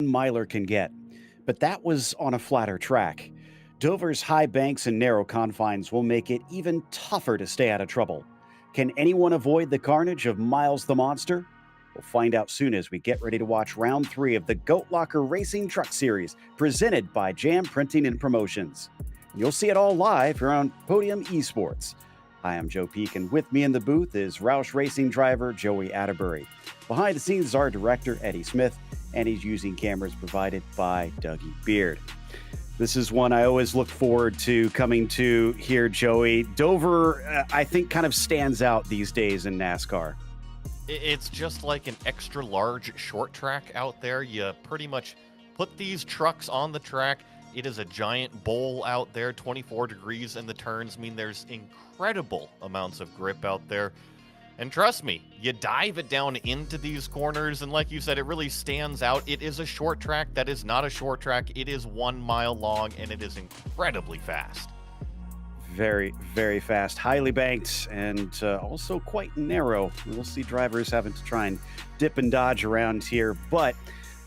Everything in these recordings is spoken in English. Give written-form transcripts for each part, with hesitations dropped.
miler can get, but that was on a flatter track. Dover's high banks and narrow confines will make it even tougher to stay out of trouble. Can anyone avoid the carnage of Miles the Monster? We'll find out soon as we get ready to watch round 3 of the Goat Locker Racing Truck Series, presented by Jam Printing and Promotions. You'll see it all live here on Podium Esports. Hi, I'm Joe Peak, and with me in the booth is Roush Racing driver Joey Atterbury. Behind the scenes is our director, Eddie Smith, and he's using cameras provided by Dougie Beard. This is one I always look forward to coming to here, Joey. Dover, I think, kind of stands out these days in NASCAR. It's just like an extra large short track out there. You pretty much put these trucks on the track. It is a giant bowl out there, 24 degrees, and the turns mean there's incredible amounts of grip out there. And trust me, you dive it down into these corners, and like you said, it really stands out. It is a short track that is not a short track. It is 1 mile long, and it is incredibly fast. Very, very fast, highly banked, and also quite narrow. We'll see drivers having to try and dip and dodge around here, but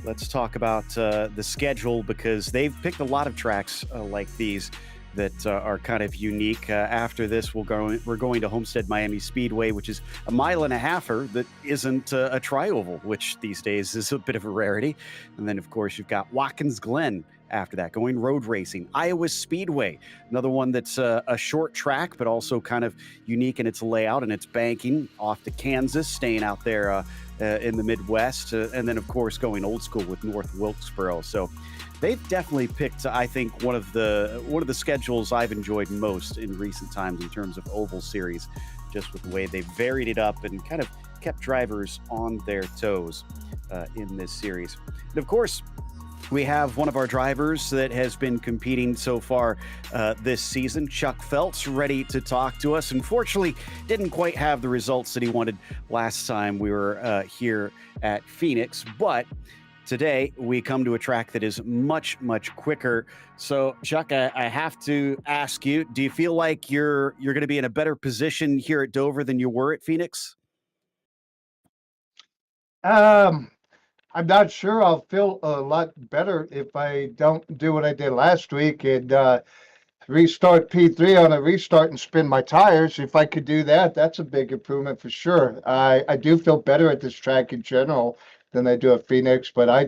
let's talk about the schedule, because they've picked a lot of tracks like these that are kind of unique. After this, we're going to Homestead Miami Speedway, which is a mile and a halfer that isn't a tri-oval, which these days is a bit of a rarity. And then, of course, you've got Watkins Glen after that, going road racing. Iowa Speedway, another one that's a short track, but also kind of unique in its layout and its banking. Off to Kansas, staying out there in the Midwest, and then, of course, going old school with North Wilkesboro. So they've definitely picked, I think, one of the schedules I've enjoyed most in recent times in terms of oval series, just with the way they've varied it up and kind of kept drivers on their toes in this series. And of course, we have one of our drivers that has been competing so far this season, Chuck Phelps, ready to talk to us. Unfortunately, didn't quite have the results that he wanted last time we were here at Phoenix, but today we come to a track that is much, much quicker. So, Chuck, I have to ask you, do you feel like you're going to be in a better position here at Dover than you were at Phoenix? I'm not sure I'll feel a lot better if I don't do what I did last week and restart P3 on a restart and spin my tires. If I could do that, that's a big improvement for sure. I do feel better at this track in general than I do at Phoenix, but I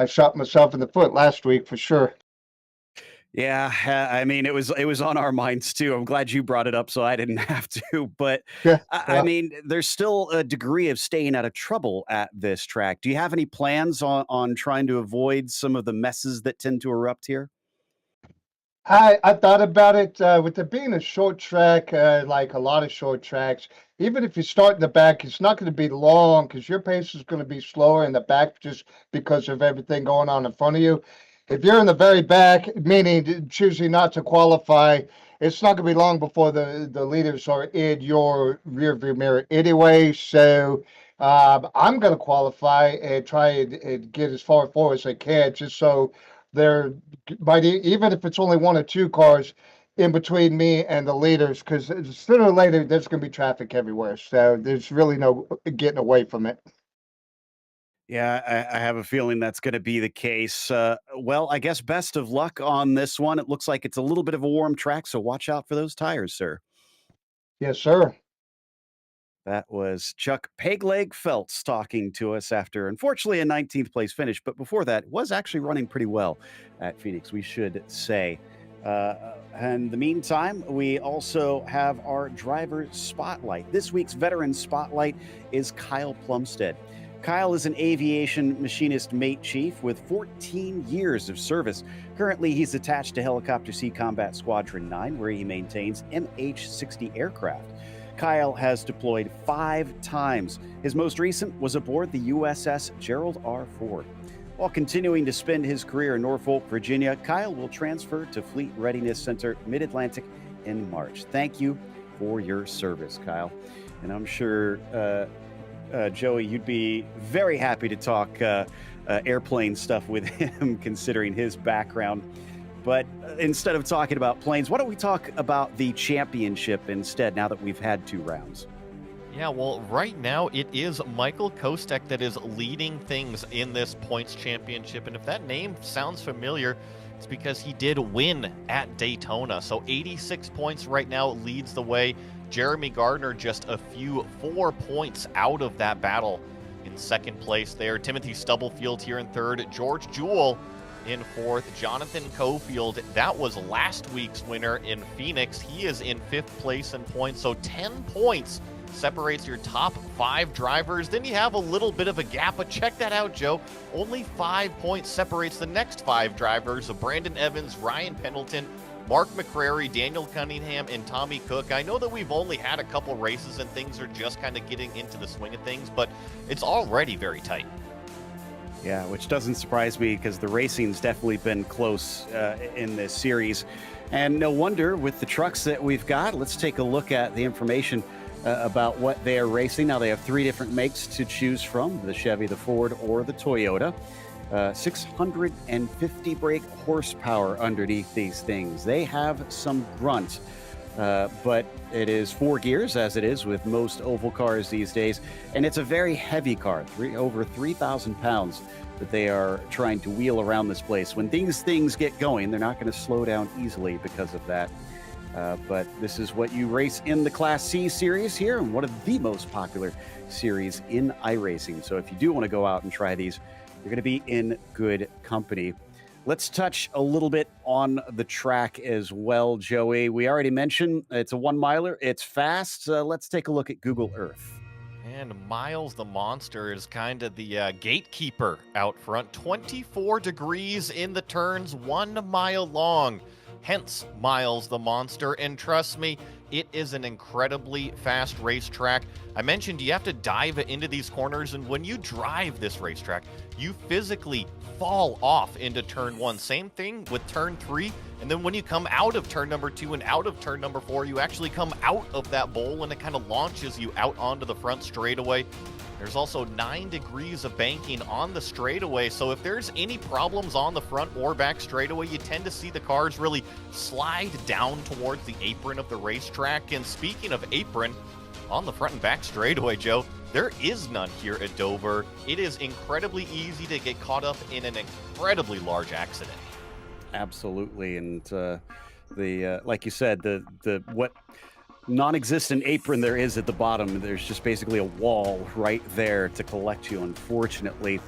shot myself in the foot last week for sure. Yeah, I mean, it was on our minds too. I'm glad you brought it up so I didn't have to. But Yeah, I mean, there's still a degree of staying out of trouble at this track. Do you have any plans on trying to avoid some of the messes that tend to erupt here? I thought about it with it being a short track, like a lot of short tracks. Even if you start in the back, it's not going to be long because your pace is going to be slower in the back just because of everything going on in front of you. If you're in the very back, meaning choosing not to qualify, it's not going to be long before the leaders are in your rear view mirror anyway. So I'm going to qualify and try and get as far forward as I can, just so there might, even if it's only 1 or 2 cars in between me and the leaders, because sooner or later there's going to be traffic everywhere. So there's really no getting away from it. Yeah, I have a feeling that's going to be the case. Well, I guess best of luck on this one. It looks like it's a little bit of a warm track, so watch out for those tires, sir. Yes, sir. That was Chuck Pegleg Phelps talking to us after, unfortunately, a 19th place finish. But before that, was actually running pretty well at Phoenix, we should say. In the meantime, we also have our driver spotlight. This week's veteran spotlight is Kyle Plumstead. Kyle is an aviation machinist mate chief with 14 years of service. Currently, he's attached to Helicopter Sea Combat Squadron 9, where he maintains MH-60 aircraft. Kyle has deployed 5 times. His most recent was aboard the USS Gerald R. Ford. While continuing to spend his career in Norfolk, Virginia, Kyle will transfer to Fleet Readiness Center, Mid-Atlantic in March. Thank you for your service, Kyle. And I'm sure, Joey, you'd be very happy to talk airplane stuff with him, considering his background. But instead of talking about planes, why don't we talk about the championship instead, now that we've had 2 rounds? Yeah, well, right now it is Michael Kostek that is leading things in this points championship. And if that name sounds familiar, it's because he did win at Daytona. So 86 points right now leads the way. Jeremy Gardner just a few 4 points out of that battle in second place there. Timothy Stubblefield here in third. George Jewell in fourth. Jonathan Cofield, that was last week's winner in Phoenix. He is in fifth place in points. So 10 points separates your top 5 drivers. Then you have a little bit of a gap, but check that out, Joe. Only 5 points separates the next 5 drivers of Brandon Evans, Ryan Pendleton, Mark McCrary, Daniel Cunningham, and Tommy Cook. I know that we've only had a couple races and things are just kind of getting into the swing of things, but it's already very tight. Yeah, which doesn't surprise me because the racing's definitely been close in this series. And no wonder with the trucks that we've got. Let's take a look at the information about what they are racing. Now, they have 3 different makes to choose from, the Chevy, the Ford, or the Toyota. 650 brake horsepower underneath these things. They have some grunt, but it is 4 gears, as it is with most oval cars these days. And it's a very heavy car, over 3,000 pounds that they are trying to wheel around this place. When these things get going, they're not going to slow down easily because of that. But this is what you race in the Class C series here, and one of the most popular series in iRacing. So if you do want to go out and try these, you're going to be in good company. Let's touch a little bit on the track as well, Joey. We already mentioned it's a 1-miler. It's fast. Let's take a look at Google Earth. And Miles the Monster is kind of the gatekeeper out front. 24 degrees in the turns, 1 mile long. Hence Miles the Monster. And trust me, it is an incredibly fast racetrack. I mentioned you have to dive into these corners, and when you drive this racetrack, you physically fall off into turn 1. Same thing with turn 3. And then when you come out of turn number 2 and out of turn number 4, you actually come out of that bowl and it kind of launches you out onto the front straightaway. There's also 9 degrees of banking on the straightaway, so if there's any problems on the front or back straightaway, you tend to see the cars really slide down towards the apron of the racetrack. And speaking of apron, on the front and back straightaway, Joe, there is none here at Dover. It is incredibly easy to get caught up in an incredibly large accident. Absolutely, and like you said, the what non-existent apron there is at the bottom, there's just basically a wall right there to collect you, unfortunately.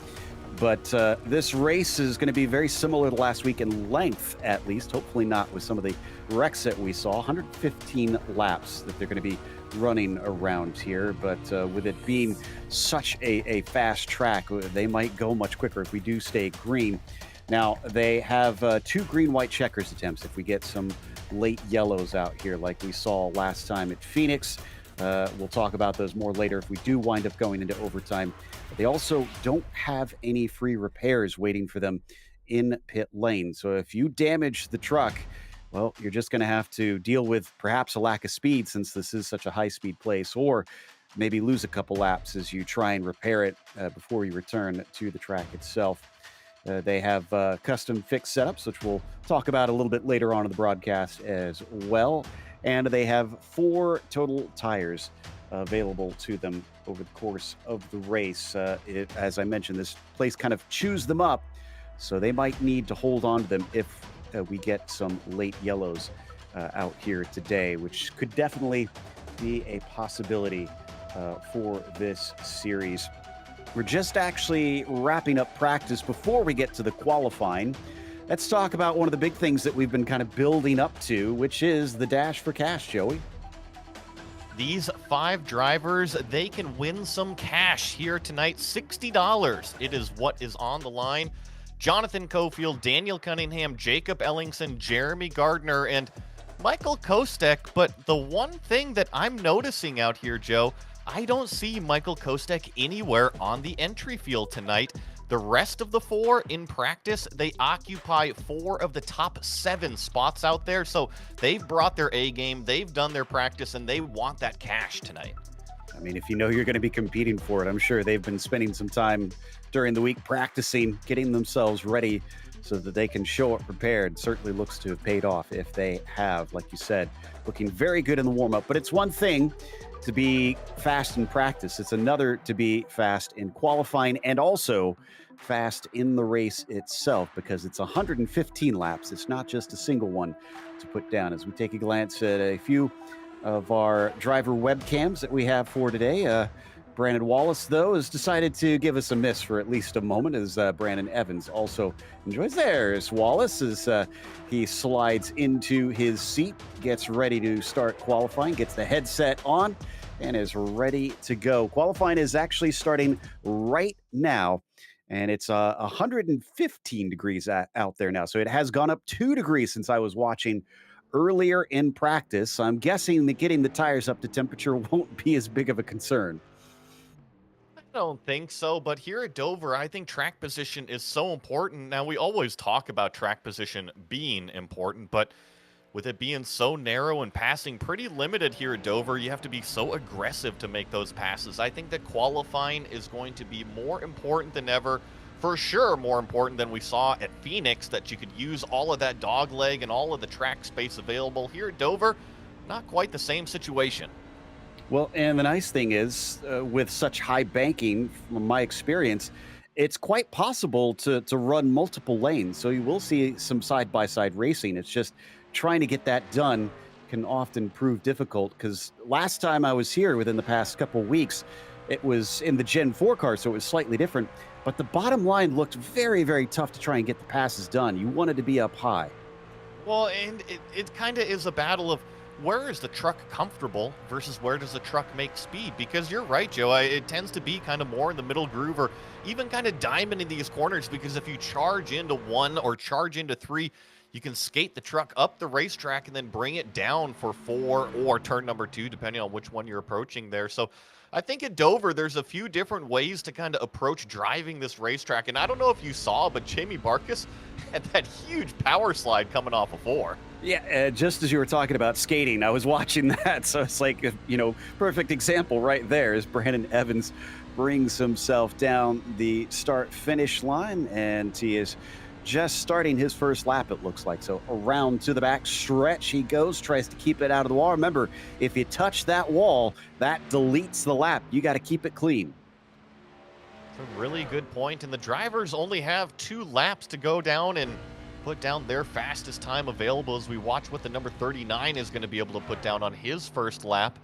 But this race is going to be very similar to last week in length, at least. Hopefully not with some of the wrecks that we saw. 115 laps that they're going to be running around here. But with it being such a fast track, they might go much quicker if we do stay green. Now, they have 2 green-white checkers attempts if we get some late yellows out here like we saw last time at Phoenix. We'll talk about those more later if we do wind up going into overtime. But they also don't have any free repairs waiting for them in pit lane. So if you damage the truck, well, you're just going to have to deal with perhaps a lack of speed since this is such a high-speed place, or maybe lose a couple laps as you try and repair it before you return to the track itself. They have custom fixed setups, which we'll talk about a little bit later on in the broadcast as well. And they have 4 total tires available to them over the course of the race. As I mentioned, this place kind of chews them up, so they might need to hold on to them if we get some late yellows out here today, which could definitely be a possibility for this series. We're just actually wrapping up practice before we get to the qualifying. Let's talk about one of the big things that we've been kind of building up to, which is the Dash for Cash, Joey. These 5 drivers, they can win some cash here tonight. $60. It is what is on the line. Jonathan Cofield, Daniel Cunningham, Jacob Ellingson, Jeremy Gardner, and Michael Kostek. But the one thing that I'm noticing out here, Joe, I don't see Michael Kostek anywhere on the entry field tonight. The rest of the 4 in practice, they occupy 4 of the top 7 spots out there. So they've brought their A game, they've done their practice, and they want that cash tonight. I mean, if you know you're going to be competing for it, I'm sure they've been spending some time during the week practicing, getting themselves ready so that they can show up prepared. Certainly looks to have paid off if they have, like you said, looking very good in the warm-up. But it's one thing to be fast in practice. It's another to be fast in qualifying and also fast in the race itself because it's 115 laps. It's not just a single one to put down. As we take a glance at a few of our driver webcams that we have for today, Brandon Wallace, though, has decided to give us a miss for at least a moment as Brandon Evans also enjoys. There's Wallace as he slides into his seat, gets ready to start qualifying, gets the headset on, and is ready to go. Qualifying is actually starting right now. And it's 115 degrees out there now. So it has gone up 2 degrees since I was watching earlier in practice. I'm guessing that getting the tires up to temperature won't be as big of a concern. I don't think so, but here at Dover, I think track position is so important. Now, we always talk about track position being important, but with it being so narrow and passing pretty limited here at Dover, you have to be so aggressive to make those passes. I think that qualifying is going to be more important than ever. For sure, more important than we saw at Phoenix, that you could use all of that dog leg and all of the track space available. Here at Dover, not quite the same situation. Well, and the nice thing is, with such high banking, from my experience, it's quite possible to run multiple lanes. So you will see some side by side racing. It's just trying to get that done can often prove difficult because last time I was here within the past couple weeks, it was in the Gen 4 car, so it was slightly different. But the bottom line looked very, very tough to try and get the passes done. You wanted to be up high. Well, and it kind of is a battle of where is the truck comfortable versus where does the truck make speed? Because you're right, Joe. It tends to be kind of more in the middle groove or even kind of diamond in these corners because if you charge into one or charge into three, you can skate the truck up the racetrack and then bring it down for four or turn number two, depending on which one you're approaching there. So I think at Dover, there's a few different ways to kind of approach driving this racetrack. And I don't know if you saw, but Jamie Barkus had that huge power slide coming off of four. Yeah, just as you were talking about skating, I was watching that. So it's like, perfect example right there as Brandon Evans brings himself down the start finish line, and he is just starting his first lap, it looks like. So around to the back stretch he goes, tries to keep it out of the wall. Remember, if you touch that wall, that deletes the lap. You got to keep it clean. It's a really good point, and the drivers only have 2 laps to go down and put down their fastest time available as we watch what the number 39 is going to be able to put down on his first lap.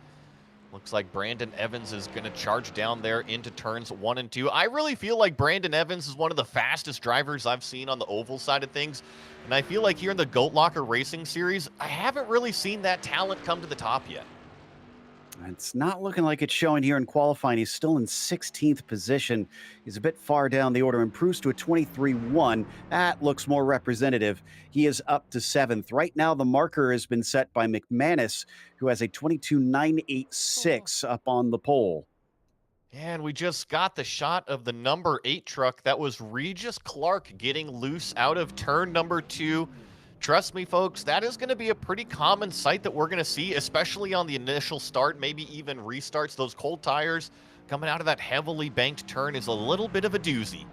Looks like Brandon Evans is going to charge down there into turns 1 and 2. I really feel like Brandon Evans is one of the fastest drivers I've seen on the oval side of things, and I feel like here in the Goat Locker Racing Series, I haven't really seen that talent come to the top yet. It's not looking like it's showing here in qualifying. He's still in 16th position. He's a bit far down the order. Improves to a 23-1. That looks more representative. He is up to 7th. Right now, the marker has been set by McManus, who has a 22.986 up on the pole. And we just got the shot of the number 8 truck. That was Regis Clark getting loose out of turn number 2. Trust me, folks, that is going to be a pretty common sight that we're going to see, especially on the initial start, maybe even restarts. Those cold tires coming out of that heavily banked turn is a little bit of a doozy.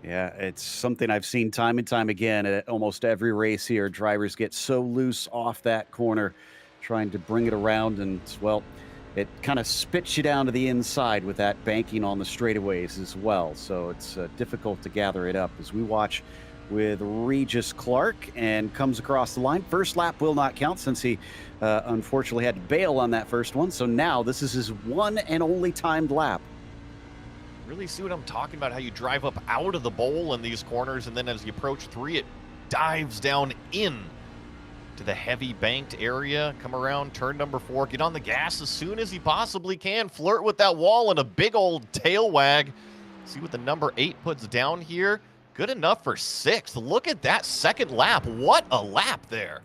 Yeah, it's something I've seen time and time again at almost every race here. Drivers get so loose off that corner, trying to bring it around, and, well, it kind of spits you down to the inside with that banking on the straightaways as well. So it's difficult to gather it up as we watch with Regis Clark and comes across the line. First lap will not count since he unfortunately had to bail on that first one. So now this is his one and only timed lap. Really see what I'm talking about, how you drive up out of the bowl in these corners, and then as you approach 3, it dives down in to the heavy banked area. Come around turn number 4, get on the gas as soon as he possibly can, flirt with that wall and a big old tail wag. See what the number 8 puts down here. Good enough for 6th. Look at that second lap. What a lap there.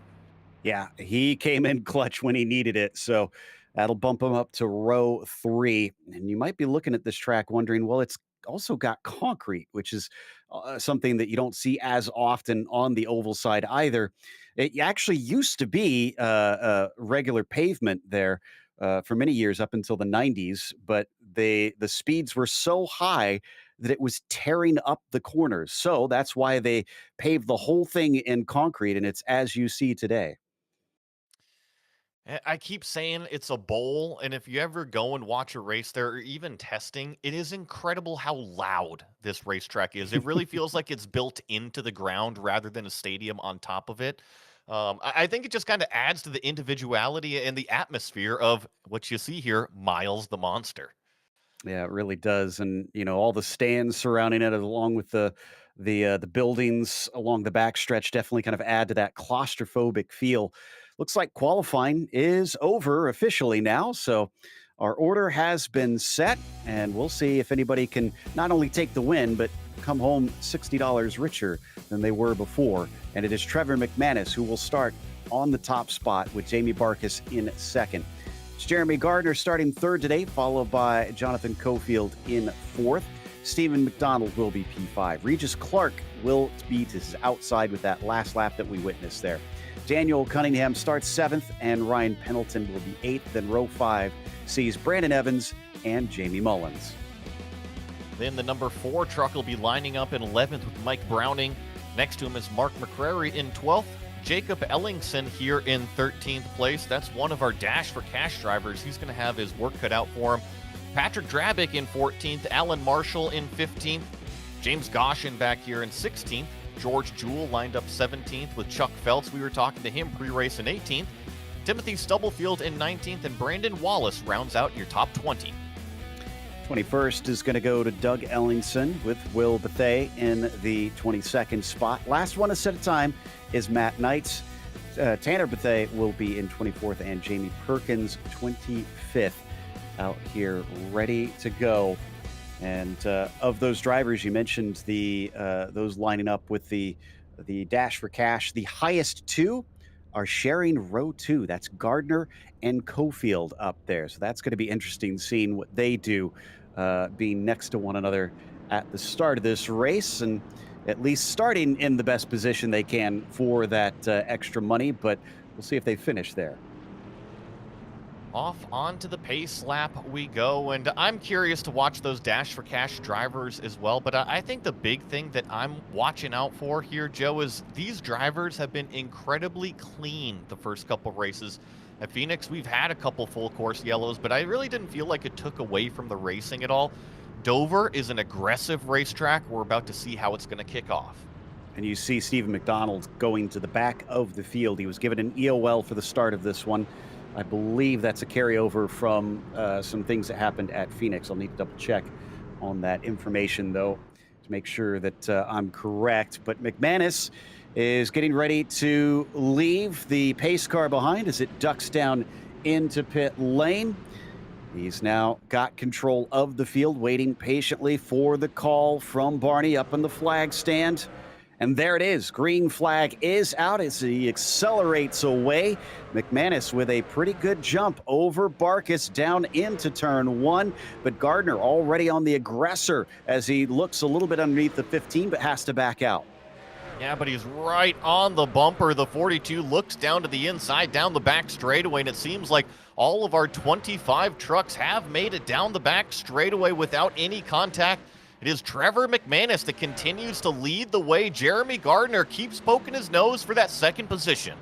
Yeah, he came in clutch when he needed it. So that'll bump him up to row 3. And you might be looking at this track wondering, well, it's also got concrete, which is something that you don't see as often on the oval side either. It actually used to be regular pavement there for many years up until the 90s, but the speeds were so high that it was tearing up the corners. So that's why they paved the whole thing in concrete, and it's as you see today. I keep saying it's a bowl, and if you ever go and watch a race there, or even testing, it is incredible how loud this racetrack is. It really feels like it's built into the ground rather than a stadium on top of it. I think it just kind of adds to the individuality and the atmosphere of what you see here, Miles the Monster. Yeah, it really does, and, all the stands surrounding it along with the buildings along the backstretch definitely kind of add to that claustrophobic feel. Looks like qualifying is over officially now, so our order has been set, and we'll see if anybody can not only take the win, but come home $60 richer than they were before. And it is Trevor McManus who will start on the top spot with Jamie Barkas in second. It's Jeremy Gardner starting third today, followed by Jonathan Cofield in fourth. Stephen McDonald will be P5. Regis Clark will be to his outside with that last lap that we witnessed there. Daniel Cunningham starts seventh, and Ryan Pendleton will be eighth. Then row 5 sees Brandon Evans and Jamie Mullins. Then the number 4 truck will be lining up in 11th with Mike Browning. Next to him is Mark McCrary in 12th. Jacob Ellingson here in 13th place. That's one of our Dash for Cash drivers. He's going to have his work cut out for him. Patrick Drabick in 14th. Alan Marshall in 15th. James Goshen back here in 16th. George Jewell lined up 17th with Chuck Phelps. We were talking to him pre-race in 18th. Timothy Stubblefield in 19th. And Brandon Wallace rounds out your top 20. 21st is going to go to Doug Ellingson with Will Bethay in the 22nd spot. Last one to set a time is Matt Knights. Tanner Bethay will be in 24th and Jamie Perkins 25th out here ready to go. And of those drivers, you mentioned those lining up with the Dash for Cash. The highest two are sharing row 2. That's Gardner and Cofield up there. So that's going to be interesting seeing what they do being next to one another at the start of this race, and at least starting in the best position they can for that extra money, but we'll see if they finish there. Off onto the pace lap we go, and I'm curious to watch those Dash for Cash drivers as well, but I think the big thing that I'm watching out for here, Joe, is these drivers have been incredibly clean the first couple races. At Phoenix, we've had a couple full course yellows, but I really didn't feel like it took away from the racing at all. Dover is an aggressive racetrack. We're about to see how it's going to kick off. And you see Stephen McDonald going to the back of the field. He was given an EOL for the start of this one. I believe that's a carryover from some things that happened at Phoenix. I'll need to double check on that information, though, to make sure that I'm correct. But McManus is getting ready to leave the pace car behind as it ducks down into pit lane. He's now got control of the field, waiting patiently for the call from Barney up in the flag stand. And there it is. Green flag is out as he accelerates away. McManus with a pretty good jump over Barkas down into turn 1. But Gardner already on the aggressor as he looks a little bit underneath the 15, but has to back out. Yeah, but he's right on the bumper. The 42 looks down to the inside, down the back straightaway, and it seems like all of our 25 trucks have made it down the back straightaway without any contact. It is Trevor McManus that continues to lead the way. Jeremy Gardner keeps poking his nose for that second position.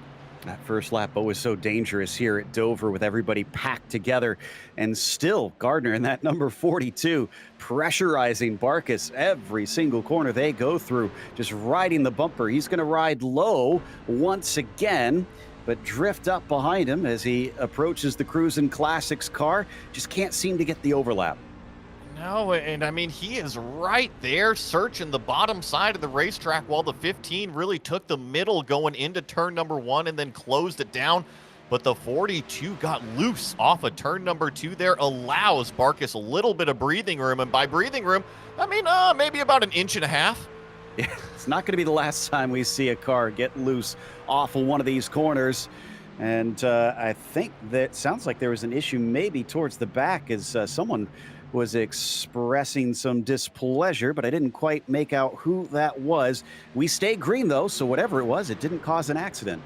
That first lap always so dangerous here at Dover with everybody packed together. And still, Gardner in that number 42, pressurizing Barkas every single corner they go through, just riding the bumper. He's going to ride low once again, but drift up behind him as he approaches the Cruisin' Classics car. Just can't seem to get the overlap. No, and I mean, he is right there searching the bottom side of the racetrack while the 15 really took the middle going into turn number 1 and then closed it down. But the 42 got loose off of turn number 2 there, allows Barkas a little bit of breathing room. And by breathing room, I mean, maybe about an inch and a half. Yeah, it's not going to be the last time we see a car get loose off of one of these corners. And I think that sounds like there was an issue maybe towards the back as someone was expressing some displeasure, but I didn't quite make out who that was. We stayed green, though, so whatever it was, it didn't cause an accident.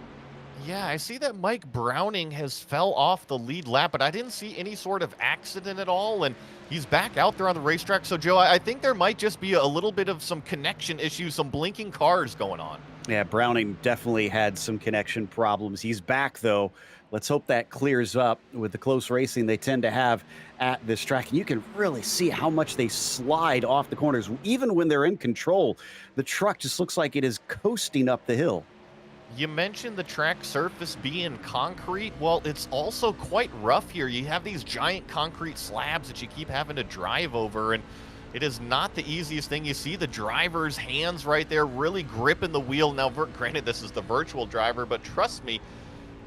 Yeah, I see that Mike Browning has fell off the lead lap, but I didn't see any sort of accident at all, and he's back out there on the racetrack. So, Joe, I think there might just be a little bit of some connection issues, some blinking cars going on. Yeah, Browning definitely had some connection problems. He's back though. Let's hope that clears up with the close racing they tend to have at this track. And you can really see how much they slide off the corners. Even when they're in control, the truck just looks like it is coasting up the hill. You mentioned the track surface being concrete. Well, it's also quite rough here. You have these giant concrete slabs that you keep having to drive over, and it is not the easiest thing. You see the driver's hands right there really gripping the wheel. Now, granted, this is the virtual driver, but trust me,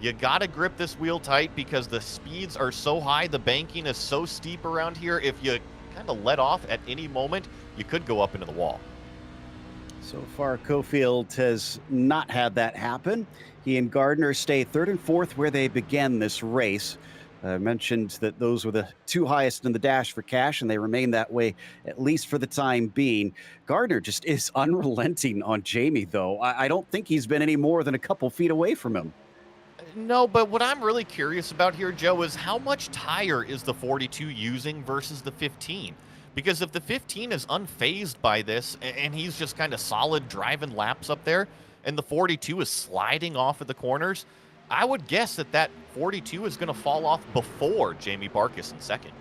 you got to grip this wheel tight because the speeds are so high. The banking is so steep around here. If you kind of let off at any moment, you could go up into the wall. So far, Cofield has not had that happen. He and Gardner stay third and fourth where they began this race. I mentioned that those were the two highest in the dash for cash, and they remain that way, at least for the time being. Gardner just is unrelenting on Jamie, though. I don't think he's been any more than a couple feet away from him. No, but what I'm really curious about here, Joe, is how much tire is the 42 using versus the 15? Because if the 15 is unfazed by this and he's just kind of solid driving laps up there and the 42 is sliding off of the corners, I would guess that that 42 is going to fall off before Jamie Barkas in second.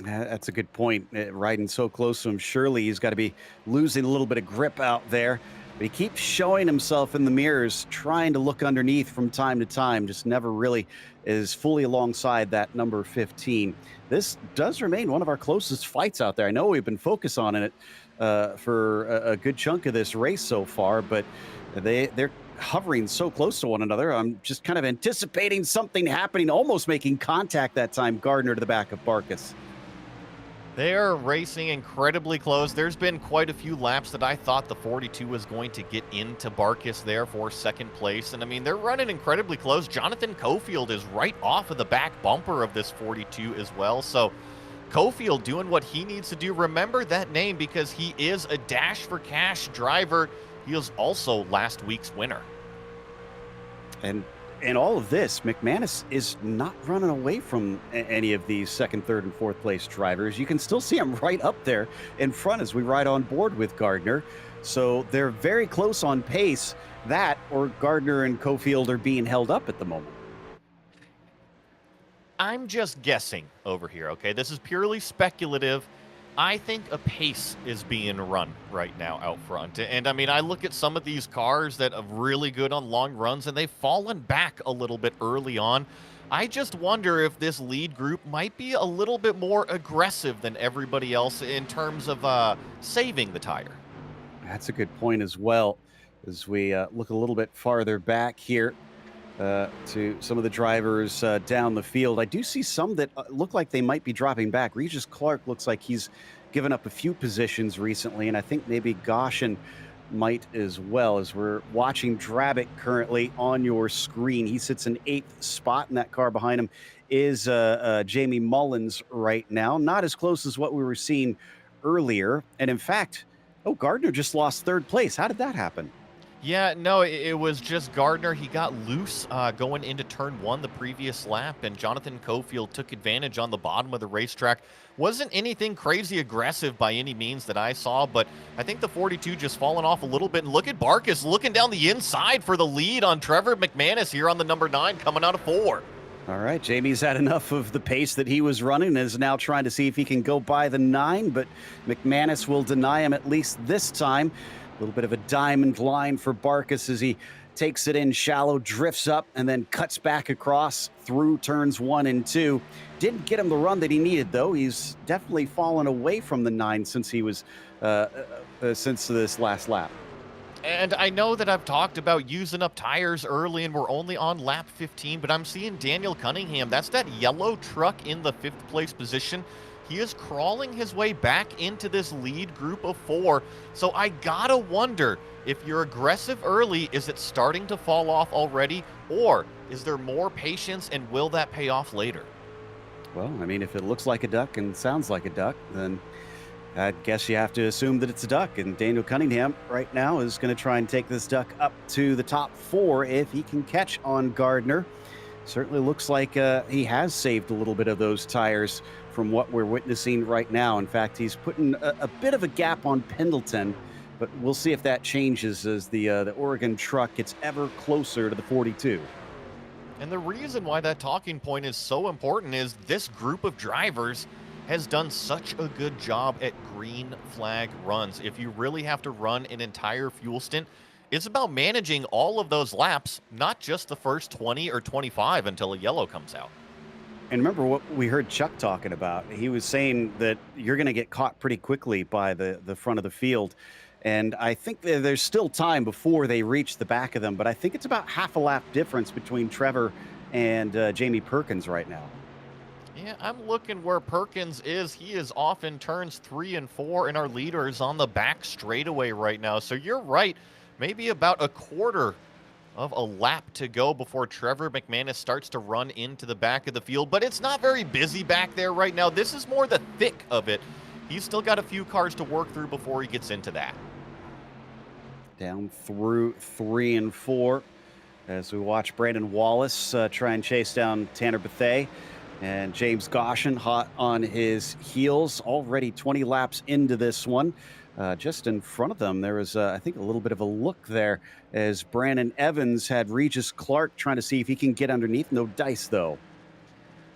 That's a good point. Riding so close to him, surely he's got to be losing a little bit of grip out there. But he keeps showing himself in the mirrors, trying to look underneath from time to time, just never really is fully alongside that number 15. This does remain one of our closest fights out there. I know we've been focused on it for a good chunk of this race so far, but they're hovering so close to one another. I'm just kind of anticipating something happening, almost making contact that time. Gardner to the back of Barkas. They're racing incredibly close. There's been quite a few laps that I thought the 42 was going to get into Barkas there for second place. And I mean, they're running incredibly close. Jonathan Cofield is right off of the back bumper of this 42 as well. So Cofield doing what he needs to do. Remember that name because he is a Dash for Cash driver. He is also last week's winner. And in all of this, McManus is not running away from any of these second, third, and fourth place drivers. You can still see him right up there in front as we ride on board with Gardner. So they're very close on pace. That or Gardner and Cofield are being held up at the moment. I'm just guessing over here, okay? This is purely speculative. I think a pace is being run right now out front. And I mean, I look at some of these cars that are really good on long runs and they've fallen back a little bit early on. I just wonder if this lead group might be a little bit more aggressive than everybody else in terms of saving the tire. That's a good point as well. As we look a little bit farther back here to some of the drivers down the field, I do see some that look like they might be dropping back. Regis Clark looks like he's given up a few positions recently, and I think maybe Goshen might as well. As we're watching Drabick currently on your screen, he sits in 8th spot, and that car behind him is Jamie Mullins right now. Not as close as what we were seeing earlier. And in fact, Gardner just lost 3rd place. How did that happen? Yeah, no, it was just Gardner. He got loose going into turn 1 the previous lap, and Jonathan Cofield took advantage on the bottom of the racetrack. Wasn't anything crazy aggressive by any means that I saw, but I think the 42 just fallen off a little bit. And look at Barkas looking down the inside for the lead on Trevor McManus here on the number 9 coming out of 4. All right, Jamie's had enough of the pace that he was running and is now trying to see if he can go by the 9, but McManus will deny him at least this time. A little bit of a diamond line for Barkas as he takes it in shallow, drifts up, and then cuts back across through turns 1 and 2. Didn't get him the run that he needed, though. He's definitely fallen away from the 9 since he was since this last lap. And I know that I've talked about using up tires early and we're only on lap 15, but I'm seeing Daniel Cunningham. That's that yellow truck in the 5th place position. He is crawling his way back into this lead group of 4. So I gotta wonder, if you're aggressive early, is it starting to fall off already? Or is there more patience and will that pay off later? Well, I mean, if it looks like a duck and sounds like a duck, then I guess you have to assume that it's a duck. And Daniel Cunningham right now is going to try and take this duck up to the top 4 if he can catch on Gardner. Certainly looks like he has saved a little bit of those tires from what we're witnessing right now. In fact, he's putting a bit of a gap on Pendleton but we'll see if that changes as the Oregon truck gets ever closer to the 42. And the reason why that talking point is so important is this group of drivers has done such a good job at green flag runs. If you really have to run an entire fuel stint, it's about managing all of those laps, not just the first 20 or 25 until a yellow comes out. And remember what we heard Chuck talking about. He was saying that you're going to get caught pretty quickly by the front of the field. And I think there's still time before they reach the back of them, but I think it's about half a lap difference between Trevor and Jamie Perkins right now. Yeah, I'm looking where Perkins is. He is off in turns 3 and 4, and our leader is on the back straightaway right now. So you're right. Maybe about a quarter of a lap to go before Trevor McManus starts to run into the back of the field. But it's not very busy back there right now. This is more the thick of it. He's still got a few cars to work through before he gets into that. Down through 3 and 4 as we watch Brandon Wallace try and chase down Tanner Bethea. And James Goshen hot on his heels, already 20 laps into this one. Just in front of them, there was, I think, a little bit of a look there as Brandon Evans had Regis Clark trying to see if he can get underneath. No dice, though.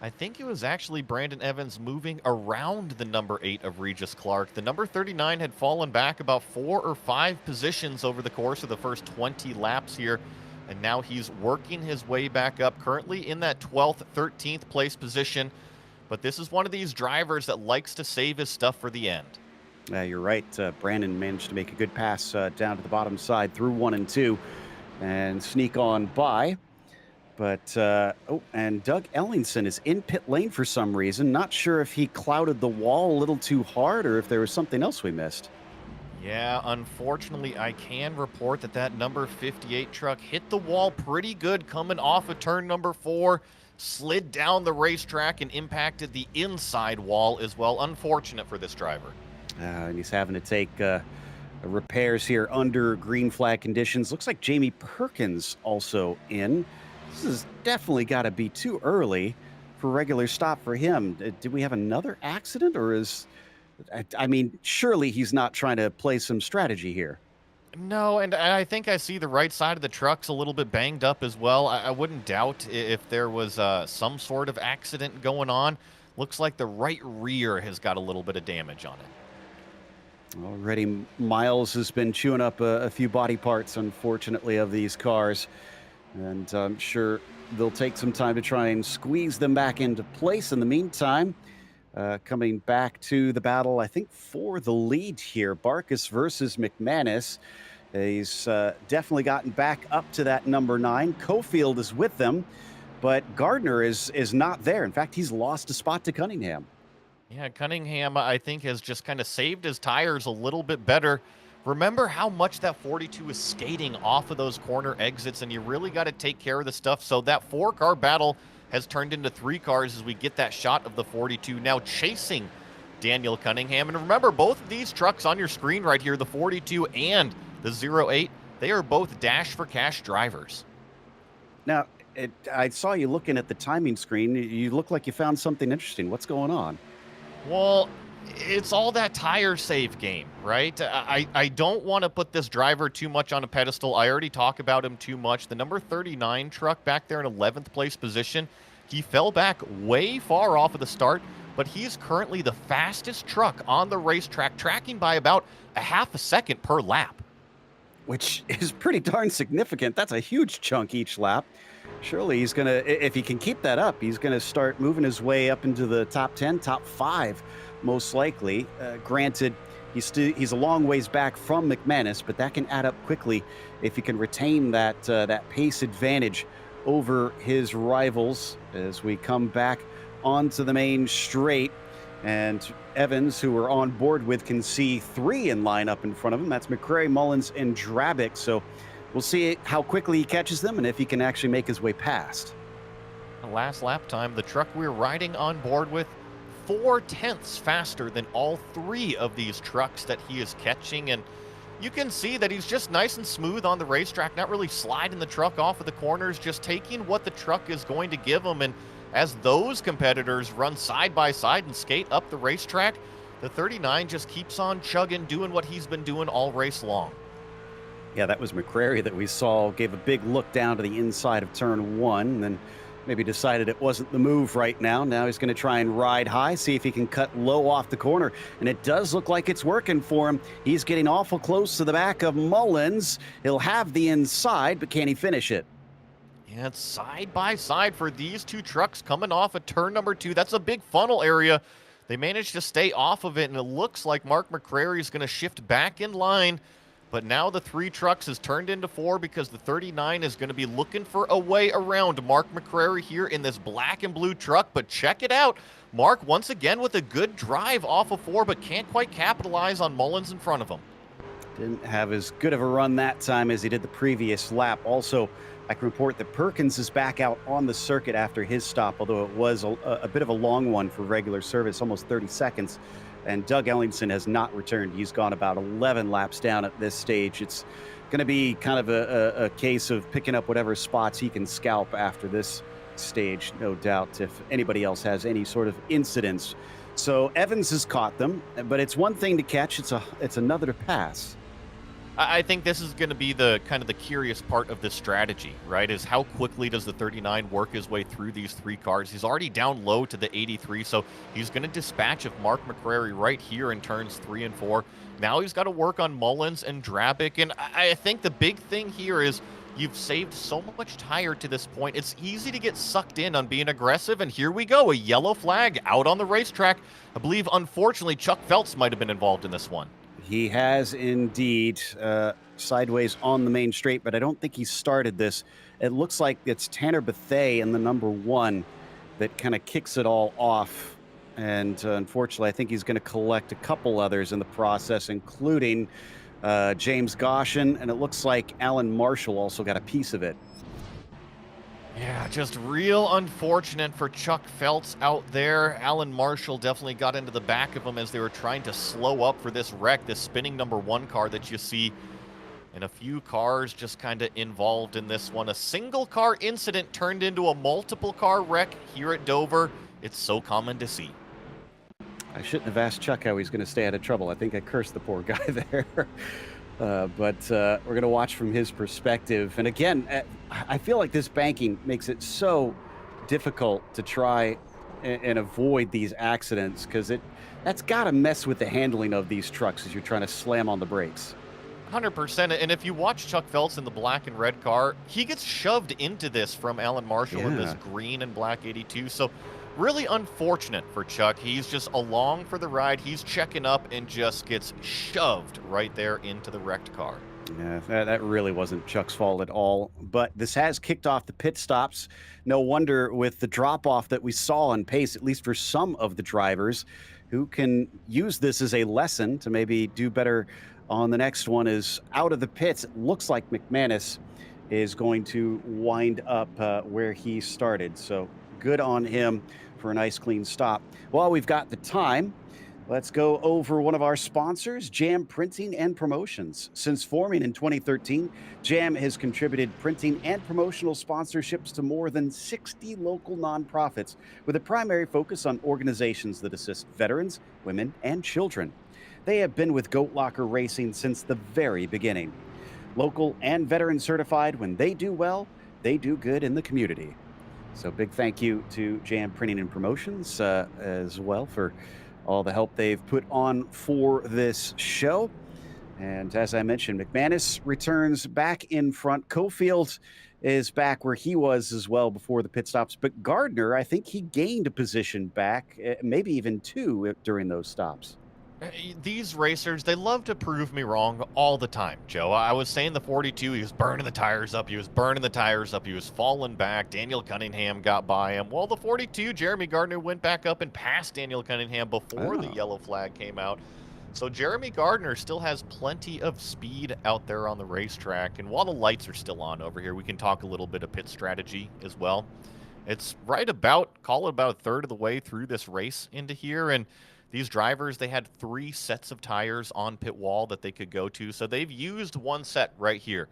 I think it was actually Brandon Evans moving around the number 8 of Regis Clark. The number 39 had fallen back about 4 or 5 positions over the course of the first 20 laps here. And now he's working his way back up, currently in that 12th, 13th place position. But this is one of these drivers that likes to save his stuff for the end. You're right. Brandon managed to make a good pass down to the bottom side through 1 and 2 and sneak on by. But, and Doug Ellingson is in pit lane for some reason. Not sure if he clouded the wall a little too hard or if there was something else we missed. Yeah, unfortunately, I can report that that number 58 truck hit the wall pretty good coming off of turn number 4, slid down the racetrack and impacted the inside wall as well. Unfortunate for this driver. And he's having to take repairs here under green flag conditions. Looks like Jamie Perkins also in. This has definitely got to be too early for a regular stop for him. Did we have another accident, or is... I mean, surely he's not trying to play some strategy here. No, and I think I see the right side of the truck's a little bit banged up as well. I wouldn't doubt if there was some sort of accident going on. Looks like the right rear has got a little bit of damage on it. Already, Miles has been chewing up a few body parts, unfortunately, of these cars. And I'm sure they'll take some time to try and squeeze them back into place. In the meantime, coming back to the battle, I think, for the lead here. Barkas versus McManus. He's definitely gotten back up to that number 9. Cofield is with them, but Gardner is not there. In fact, he's lost a spot to Cunningham. Yeah, Cunningham, I think, has just kind of saved his tires a little bit better. Remember how much that 42 is skating off of those corner exits, and you really got to take care of the stuff. So that 4-car battle has turned into 3 cars as we get that shot of the 42 now chasing Daniel Cunningham. And remember, both of these trucks on your screen right here, the 42 and the 08, they are both Dash for Cash drivers. Now, I saw you looking at the timing screen. You look like you found something interesting. What's going on? Well, it's all that tire save game, right? I don't want to put this driver too much on a pedestal. I already talk about him too much. The number 39 truck back there in 11th place position, he fell back way far off of the start, but he's currently the fastest truck on the racetrack, tracking by about a half a second per lap. Which is pretty darn significant. That's a huge chunk each lap. Surely he's going to, if he can keep that up, he's going to start moving his way up into the top 10, top 5, most likely. Granted, he's a long ways back from McManus, but that can add up quickly if he can retain that pace advantage over his rivals as we come back onto the main straight. And Evans, who we're on board with, can see 3 in line up in front of him. That's McCrary, Mullins, and Drabick. So we'll see how quickly he catches them and if he can actually make his way past. The last lap time, the truck we're riding on board with, 4/10 faster than all 3 of these trucks that he is catching. And you can see that he's just nice and smooth on the racetrack, not really sliding the truck off of the corners, just taking what the truck is going to give him. And as those competitors run side by side and skate up the racetrack, The 39 just keeps on chugging, doing what he's been doing all race long. Yeah, that was McCrary that we saw, gave a big look down to the inside of turn one, and then maybe decided it wasn't the move right now. Now he's going to try and ride high, see if he can cut low off the corner. And it does look like it's working for him. He's getting awful close to the back of Mullins. He'll have the inside, but can he finish it? Yeah, it's side by side for these two trucks coming off of turn number 2. That's a big funnel area. They managed to stay off of it, and it looks like Mark McCrary is going to shift back in line. But now the 3 trucks has turned into 4 because the 39 is going to be looking for a way around Mark McCrary here in this black and blue truck. But check it out. Mark once again with a good drive off of 4, but can't quite capitalize on Mullins in front of him. Didn't have as good of a run that time as he did the previous lap. Also, I can report that Perkins is back out on the circuit after his stop, although it was a bit of a long one for regular service, almost 30 seconds. And Doug Ellingson has not returned. He's gone about 11 laps down at this stage. It's going to be kind of a case of picking up whatever spots he can scalp after this stage, no doubt, if anybody else has any sort of incidents. So Evans has caught them, but it's one thing to catch, it's another to pass. I think this is going to be the kind of the curious part of this strategy, right? Is how quickly does the 39 work his way through these 3 cars? He's already down low to the 83, so he's going to dispatch of Mark McCrary right here in turns 3 and 4. Now he's got to work on Mullins and Drabick, and I think the big thing here is you've saved so much tire to this point. It's easy to get sucked in on being aggressive, and here we go, a yellow flag out on the racetrack. I believe, unfortunately, Chuck Phelps might have been involved in this one. He has indeed, sideways on the main straight, but I don't think he started this. It looks like it's Tanner Bethay in the number 1 that kind of kicks it all off. And unfortunately, I think he's going to collect a couple others in the process, including James Goshen, and it looks like Alan Marshall also got a piece of it. Yeah, just real unfortunate for Chuck Phelps out there. Alan Marshall definitely got into the back of him as they were trying to slow up for this wreck, this spinning number 1 car that you see. And a few cars just kind of involved in this one. A single car incident turned into a multiple car wreck here at Dover. It's so common to see. I shouldn't have asked Chuck how he's going to stay out of trouble. I think I cursed the poor guy there. But we're going to watch from his perspective. And again, I feel like this banking makes it so difficult to try and avoid these accidents because that's got to mess with the handling of these trucks as you're trying to slam on the brakes. 100%. And if you watch Chuck Phelps in the black and red car, he gets shoved into this from Alan Marshall in this green and black 82. So really unfortunate for Chuck. He's just along for the ride. He's checking up and just gets shoved right there into the wrecked car. Yeah, that really wasn't Chuck's fault at all. But this has kicked off the pit stops. No wonder with the drop-off that we saw in pace, at least for some of the drivers, who can use this as a lesson to maybe do better on the next one is out of the pits. It looks like McManus is going to wind up where he started. So good on him for a nice clean stop. Well, we've got the time. Let's go over one of our sponsors, Jam Printing and Promotions. Since forming in 2013, Jam has contributed printing and promotional sponsorships to more than 60 local nonprofits, with a primary focus on organizations that assist veterans, women, and children. They have been with Goat Locker Racing since the very beginning. Local and veteran certified, when they do well, they do good in the community. So big thank you to Jam Printing and Promotions as well for all the help they've put on for this show. And as I mentioned, McManus returns back in front. Cofield is back where he was as well before the pit stops. But Gardner, I think he gained a position back, maybe even 2 during those stops. These racers, they love to prove me wrong all the time, Joe. I was saying the 42, he was burning the tires up. He was falling back. Daniel Cunningham got by him. Well, the 42, Jeremy Gardner went back up and passed Daniel Cunningham before the yellow flag came out. So Jeremy Gardner still has plenty of speed out there on the racetrack. And while the lights are still on over here, we can talk a little bit of pit strategy as well. It's right about, call it about a third of the way through this race into here. And these drivers, they had 3 sets of tires on pit wall that they could go to, so they've used 1 set right here.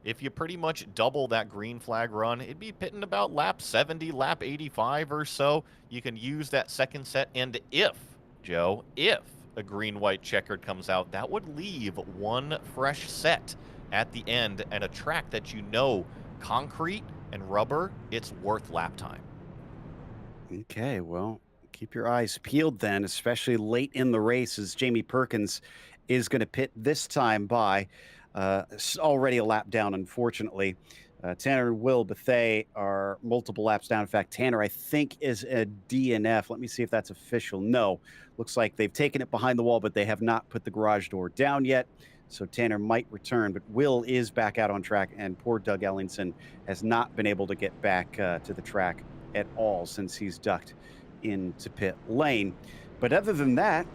If you pretty much double that green flag run, it'd be pitting about lap 70, lap 85 or so. You can use that second set, and if, Joe, if a green-white checkered comes out, that would leave one fresh set at the end and a track that concrete and rubber, it's worth lap time. Okay, well, keep your eyes peeled then, especially late in the race as Jamie Perkins is going to pit this time by. Already a lap down, unfortunately. Tanner and Will Bethay are multiple laps down. In fact, Tanner, I think, is a DNF. Let me see if that's official. No, looks like they've taken it behind the wall, but they have not put the garage door down yet. So Tanner might return, but Will is back out on track, and poor Doug Ellingson has not been able to get back to the track at all since he's ducked into pit lane. But other than that,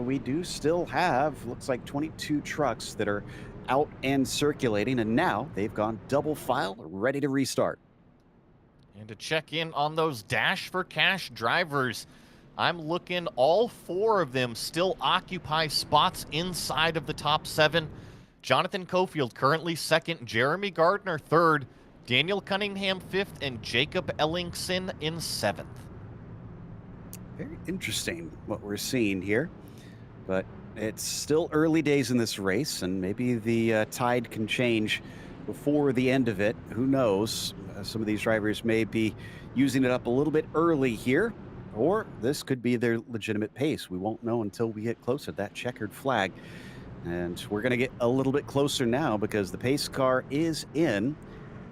we do still have, looks like 22 trucks that are out and circulating, and now they've gone double file, ready to restart. And to check in on those Dash for Cash drivers, I'm looking, all 4 of them still occupy spots inside of the top 7. Jonathan Cofield currently 2nd, Jeremy Gardner 3rd, Daniel Cunningham 5th, and Jacob Ellingson in 7th. Very interesting what we're seeing here, but it's still early days in this race, and maybe the tide can change before the end of it. Who knows? Some of these drivers may be using it up a little bit early here, or this could be their legitimate pace. We won't know until we get closer to that checkered flag. And we're going to get a little bit closer now because the pace car is in,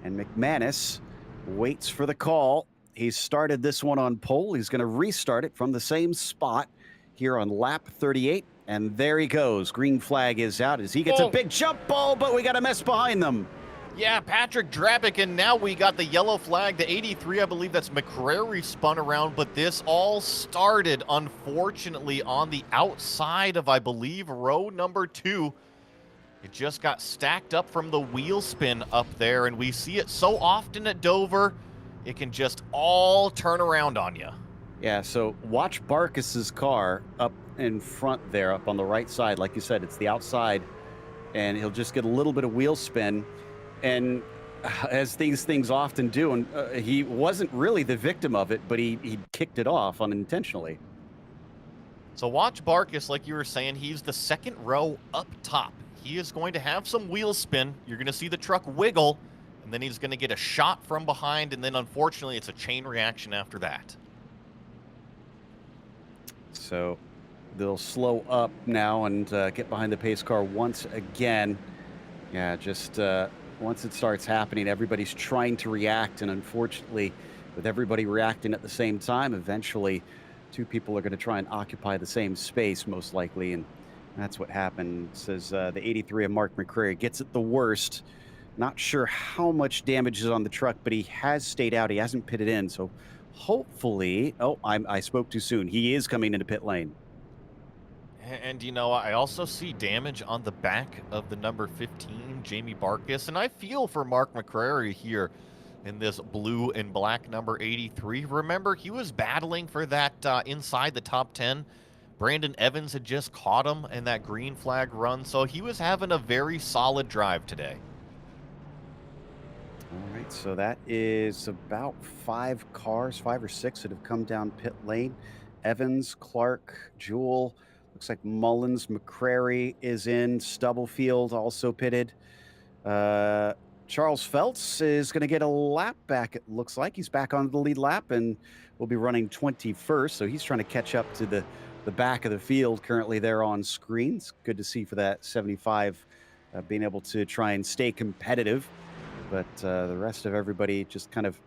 and McManus waits for the call. He's started this one on pole. He's going to restart it from the same spot here on lap 38. And there he goes. Green flag is out as he gets a big jump ball, but we got a mess behind them. Yeah, Patrick Drabick, and now we got the yellow flag. The 83, I believe that's McCrary, spun around, but this all started, unfortunately, on the outside of, I believe, row number 2. It just got stacked up from the wheel spin up there, and we see it so often at Dover, it can just all turn around on you. Yeah, so watch Barkis's car up in front there, up on the right side. Like you said, it's the outside, and he'll just get a little bit of wheel spin. And as these things often do, and he wasn't really the victim of it, but he kicked it off unintentionally. So watch Barkis, like you were saying, he's the 2nd row up top. He is going to have some wheel spin. You're going to see the truck wiggle, and then he's going to get a shot from behind, and then unfortunately it's a chain reaction after that. So they'll slow up now and get behind the pace car once again. Yeah, just once it starts happening, everybody's trying to react, and unfortunately, with everybody reacting at the same time, eventually 2 people are going to try and occupy the same space, most likely, and that's what happened. Says the 83 of Mark McCrary gets it the worst. Not sure how much damage is on the truck, but he has stayed out. He hasn't pitted in, so hopefully... Oh, I spoke too soon. He is coming into pit lane. And, I also see damage on the back of the number 15, Jamie Barkis, and I feel for Mark McCrary here in this blue and black number 83. Remember, he was battling for that inside the top 10. Brandon Evans had just caught him in that green flag run, so he was having a very solid drive today. All right, so that is about 5 cars, 5 or 6 that have come down pit lane. Evans, Clark, Jewell, looks like Mullins, McCrary is in, Stubblefield also pitted. Charles Feltz is going to get a lap back, it looks like. He's back on the lead lap and will be running 21st, so he's trying to catch up to the back of the field currently there on screen. It's good to see for that 75 being able to try and stay competitive. But the rest of everybody just kind of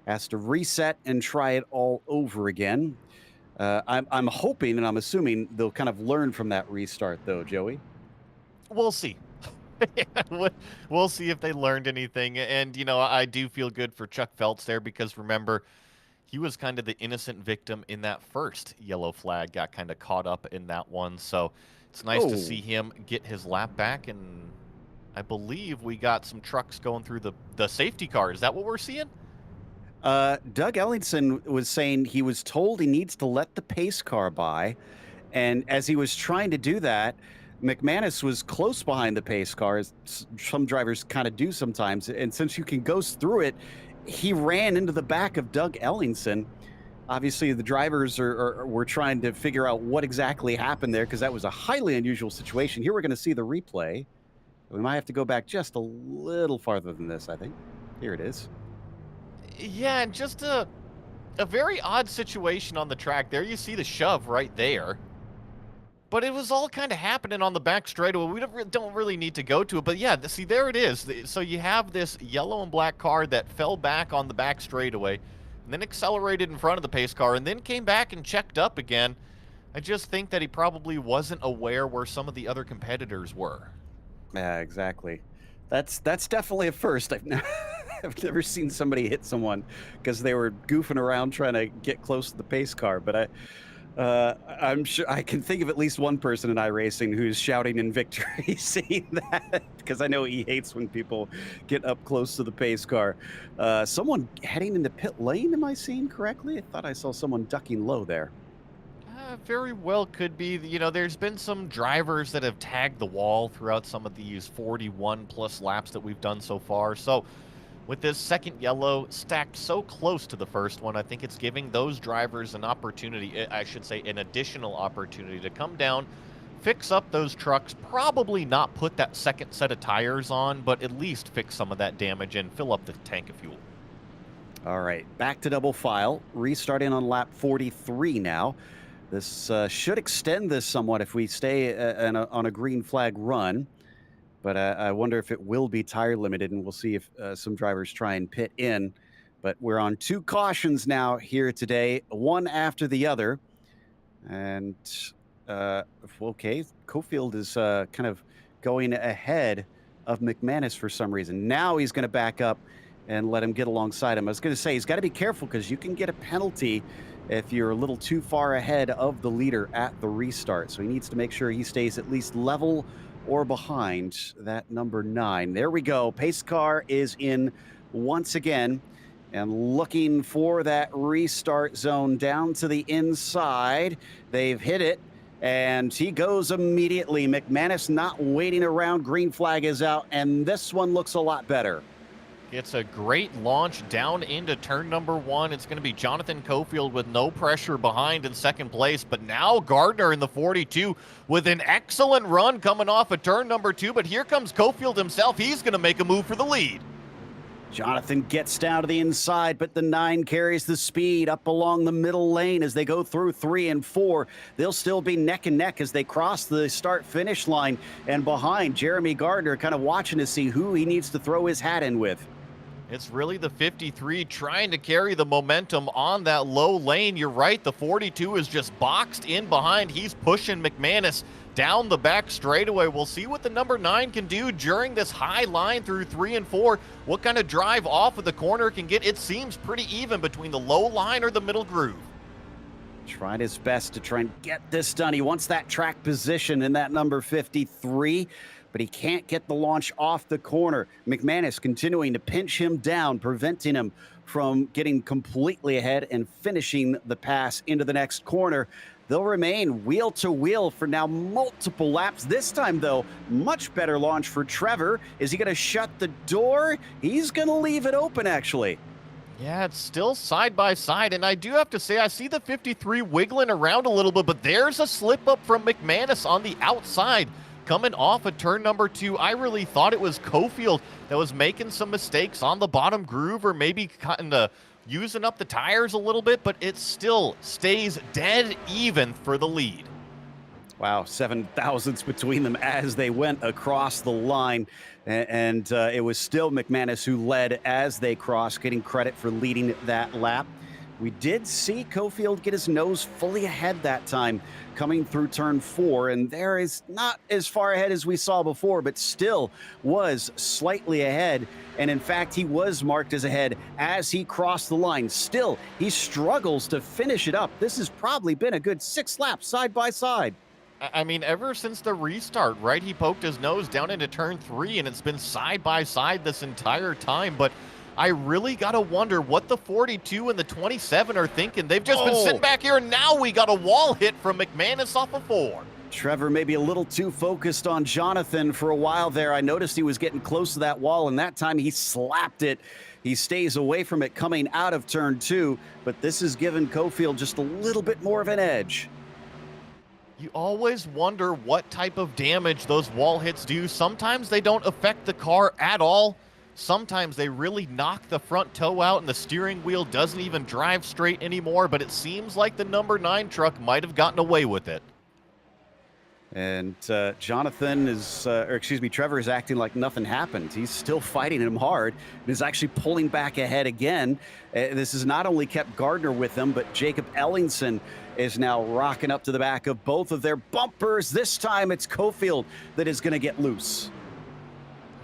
has to reset and try it all over again. I'm hoping and I'm assuming they'll kind of learn from that restart, though, Joey. We'll see. We'll see if they learned anything. And, I do feel good for Chuck Phelps there because, remember, he was kind of the innocent victim in that first yellow flag, got kind of caught up in that one. So it's nice to see him get his lap back. And I believe we got some trucks going through the safety car. Is that what we're seeing? Doug Ellingson was saying he was told he needs to let the pace car by. And as he was trying to do that, McManus was close behind the pace car, as some drivers kind of do sometimes. And since you can go through it, he ran into the back of Doug Ellingson. Obviously, the drivers were trying to figure out what exactly happened there because that was a highly unusual situation. Here we're going to see the replay. We might have to go back just a little farther than this, I think. Here it is. Yeah, and just a very odd situation on the track. There you see the shove right there. But it was all kind of happening on the back straightaway. We don't really need to go to it. But yeah, see, there it is. So you have this yellow and black car that fell back on the back straightaway, and then accelerated in front of the pace car, and then came back and checked up again. I just think that he probably wasn't aware where some of the other competitors were. Yeah, exactly. That's definitely a first. I've never seen somebody hit someone because they were goofing around trying to get close to the pace car. But I'm sure I can think of at least one person in iRacing who's shouting in victory seeing that, because I know he hates when people get up close to the pace car. Someone heading into pit lane, am I seeing correctly? I thought I saw someone ducking low there. Very well could be. You know, there's been some drivers that have tagged the wall throughout some of these 41 plus laps that we've done so far. So with this second yellow stacked so close to the first one, I think it's giving those drivers an opportunity, I should say an additional opportunity to come down, fix up those trucks, probably not put that second set of tires on, but at least fix some of that damage and fill up the tank of fuel. All right, back to double file, restarting on lap 43 now. This should extend this somewhat if we stay on a green flag run. But I wonder if it will be tire limited, and we'll see if some drivers try and pit in. But we're on 2 cautions now here today, one after the other. And, okay, Cofield is kind of going ahead of McManus for some reason. Now he's going to back up and let him get alongside him. I was going to say, he's got to be careful because you can get a penalty if you're a little too far ahead of the leader at the restart. So he needs to make sure he stays at least level or behind that number 9. There we go. Pace car is in once again and looking for that restart zone down to the inside. They've hit it, and he goes immediately. McManus not waiting around. Green flag is out, and this one looks a lot better. It's a great launch down into turn number 1. It's going to be Jonathan Cofield with no pressure behind in second place. But now Gardner in the 42 with an excellent run coming off of turn number 2. But here comes Cofield himself. He's going to make a move for the lead. Jonathan gets down to the inside, but the 9 carries the speed up along the middle lane as they go through 3 and 4. They'll still be neck and neck as they cross the start-finish line. And behind, Jeremy Gardner kind of watching to see who he needs to throw his hat in with. It's really the 53 trying to carry the momentum on that low lane. You're right, the 42 is just boxed in behind. He's pushing McManus down the back straightaway. We'll see what the number 9 can do during this high line through 3 and 4. What kind of drive off of the corner can get. It seems pretty even between the low line or the middle groove. Tried his best to try and get this done. He wants that track position in that number 53. But he can't get the launch off the corner. McManus continuing to pinch him down, preventing him from getting completely ahead and finishing the pass into the next corner. They'll remain wheel to wheel for now multiple laps. This time, though, much better launch for Trevor. Is he going to shut the door? He's going to leave it open, actually. Yeah, it's still side by side, and I do have to say I see the 53 wiggling around a little bit, but there's a slip up from McManus on the outside. Coming off of turn number 2, I really thought it was Cofield that was making some mistakes on the bottom groove or maybe kind of using up the tires a little bit, but it still stays dead even for the lead. Wow, 7 thousandths between them as they went across the line. And it was still McManus who led as they crossed, getting credit for leading that lap. We did see Cofield get his nose fully ahead that time, coming through turn 4, and there is not as far ahead as we saw before, but still was slightly ahead. And in fact, he was marked as ahead as he crossed the line. Still, he struggles to finish it up. This has probably been a good 6 laps side by side. I mean, ever since the restart, right? He poked his nose down into turn 3, and it's been side by side this entire time. But I really got to wonder what the 42 and the 27 are thinking. They've just been sitting back here, and now we got a wall hit from McManus off of 4. Trevor maybe a little too focused on Jonathan for a while there. I noticed he was getting close to that wall, and that time he slapped it. He stays away from it coming out of turn 2, but this has given Cofield just a little bit more of an edge. You always wonder what type of damage those wall hits do. Sometimes they don't affect the car at all. Sometimes they really knock the front toe out and the steering wheel doesn't even drive straight anymore, but it seems like the number 9 truck might have gotten away with it. And Jonathan is, Trevor is acting like nothing happened. He's still fighting him hard and is actually pulling back ahead again. This has not only kept Gardner with him, but Jacob Ellingson is now rocking up to the back of both of their bumpers. This time it's Cofield that is going to get loose.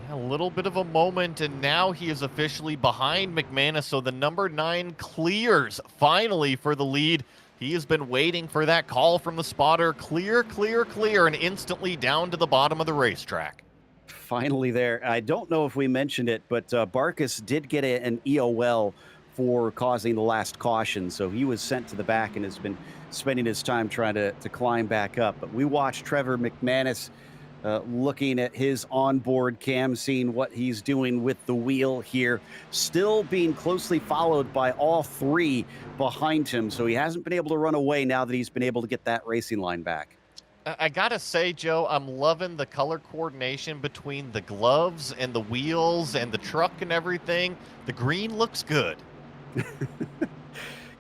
A little bit of a moment, and now he is officially behind McManus, so the number 9 clears finally for the lead. He has been waiting for that call from the spotter. Clear, clear, clear, and instantly down to the bottom of the racetrack. Finally there. I don't know if we mentioned it, but Barkas did get an EOL for causing the last caution, so he was sent to the back and has been spending his time trying to climb back up. But we watched Trevor McManus looking at his onboard cam, seeing what he's doing with the wheel here, still being closely followed by all 3 behind him. So he hasn't been able to run away now that he's been able to get that racing line back. I gotta say, Joe, I'm loving the color coordination between the gloves and the wheels and the truck and everything. The green looks good.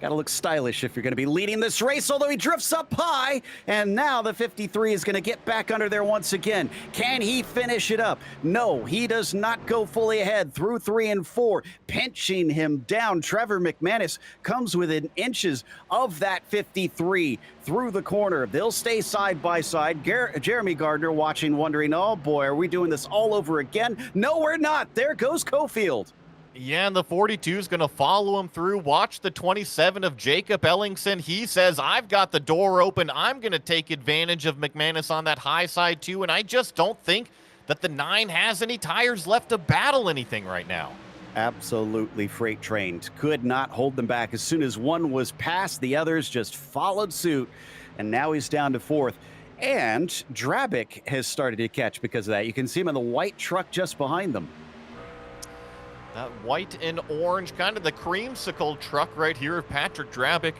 Got to look stylish if you're going to be leading this race, although he drifts up high, and now the 53 is going to get back under there once again. Can he finish it up? No, he does not go fully ahead through 3 and 4, pinching him down. Trevor McManus comes within inches of that 53 through the corner. They'll stay side by side. Jeremy Gardner watching, wondering, oh boy, are we doing this all over again? No, we're not. There goes Cofield. Yeah, and the 42 is going to follow him through. Watch the 27 of Jacob Ellingson. He says, I've got the door open. I'm going to take advantage of McManus on that high side too, and I just don't think that the 9 has any tires left to battle anything right now. Absolutely freight trained. Could not hold them back. As soon as one was passed, the others just followed suit, and now he's down to 4th. And Drabick has started to catch because of that. You can see him in the white truck just behind them. That white and orange, kind of the creamsicle truck right here of Patrick Drabick,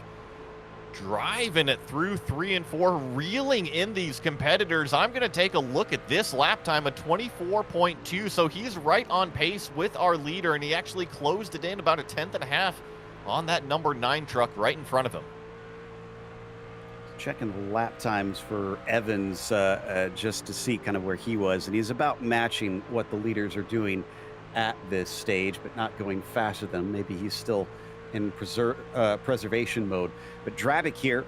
driving it through 3 and 4, reeling in these competitors. I'm going to take a look at this lap time of 24.2, so he's right on pace with our leader, and he actually closed it in about a 10th and a half on that number 9 truck right in front of him. Checking the lap times for Evans just to see kind of where he was, and he's about matching what the leaders are doing at this stage, but not going faster than him. Maybe he's still in preservation mode. But Drabick here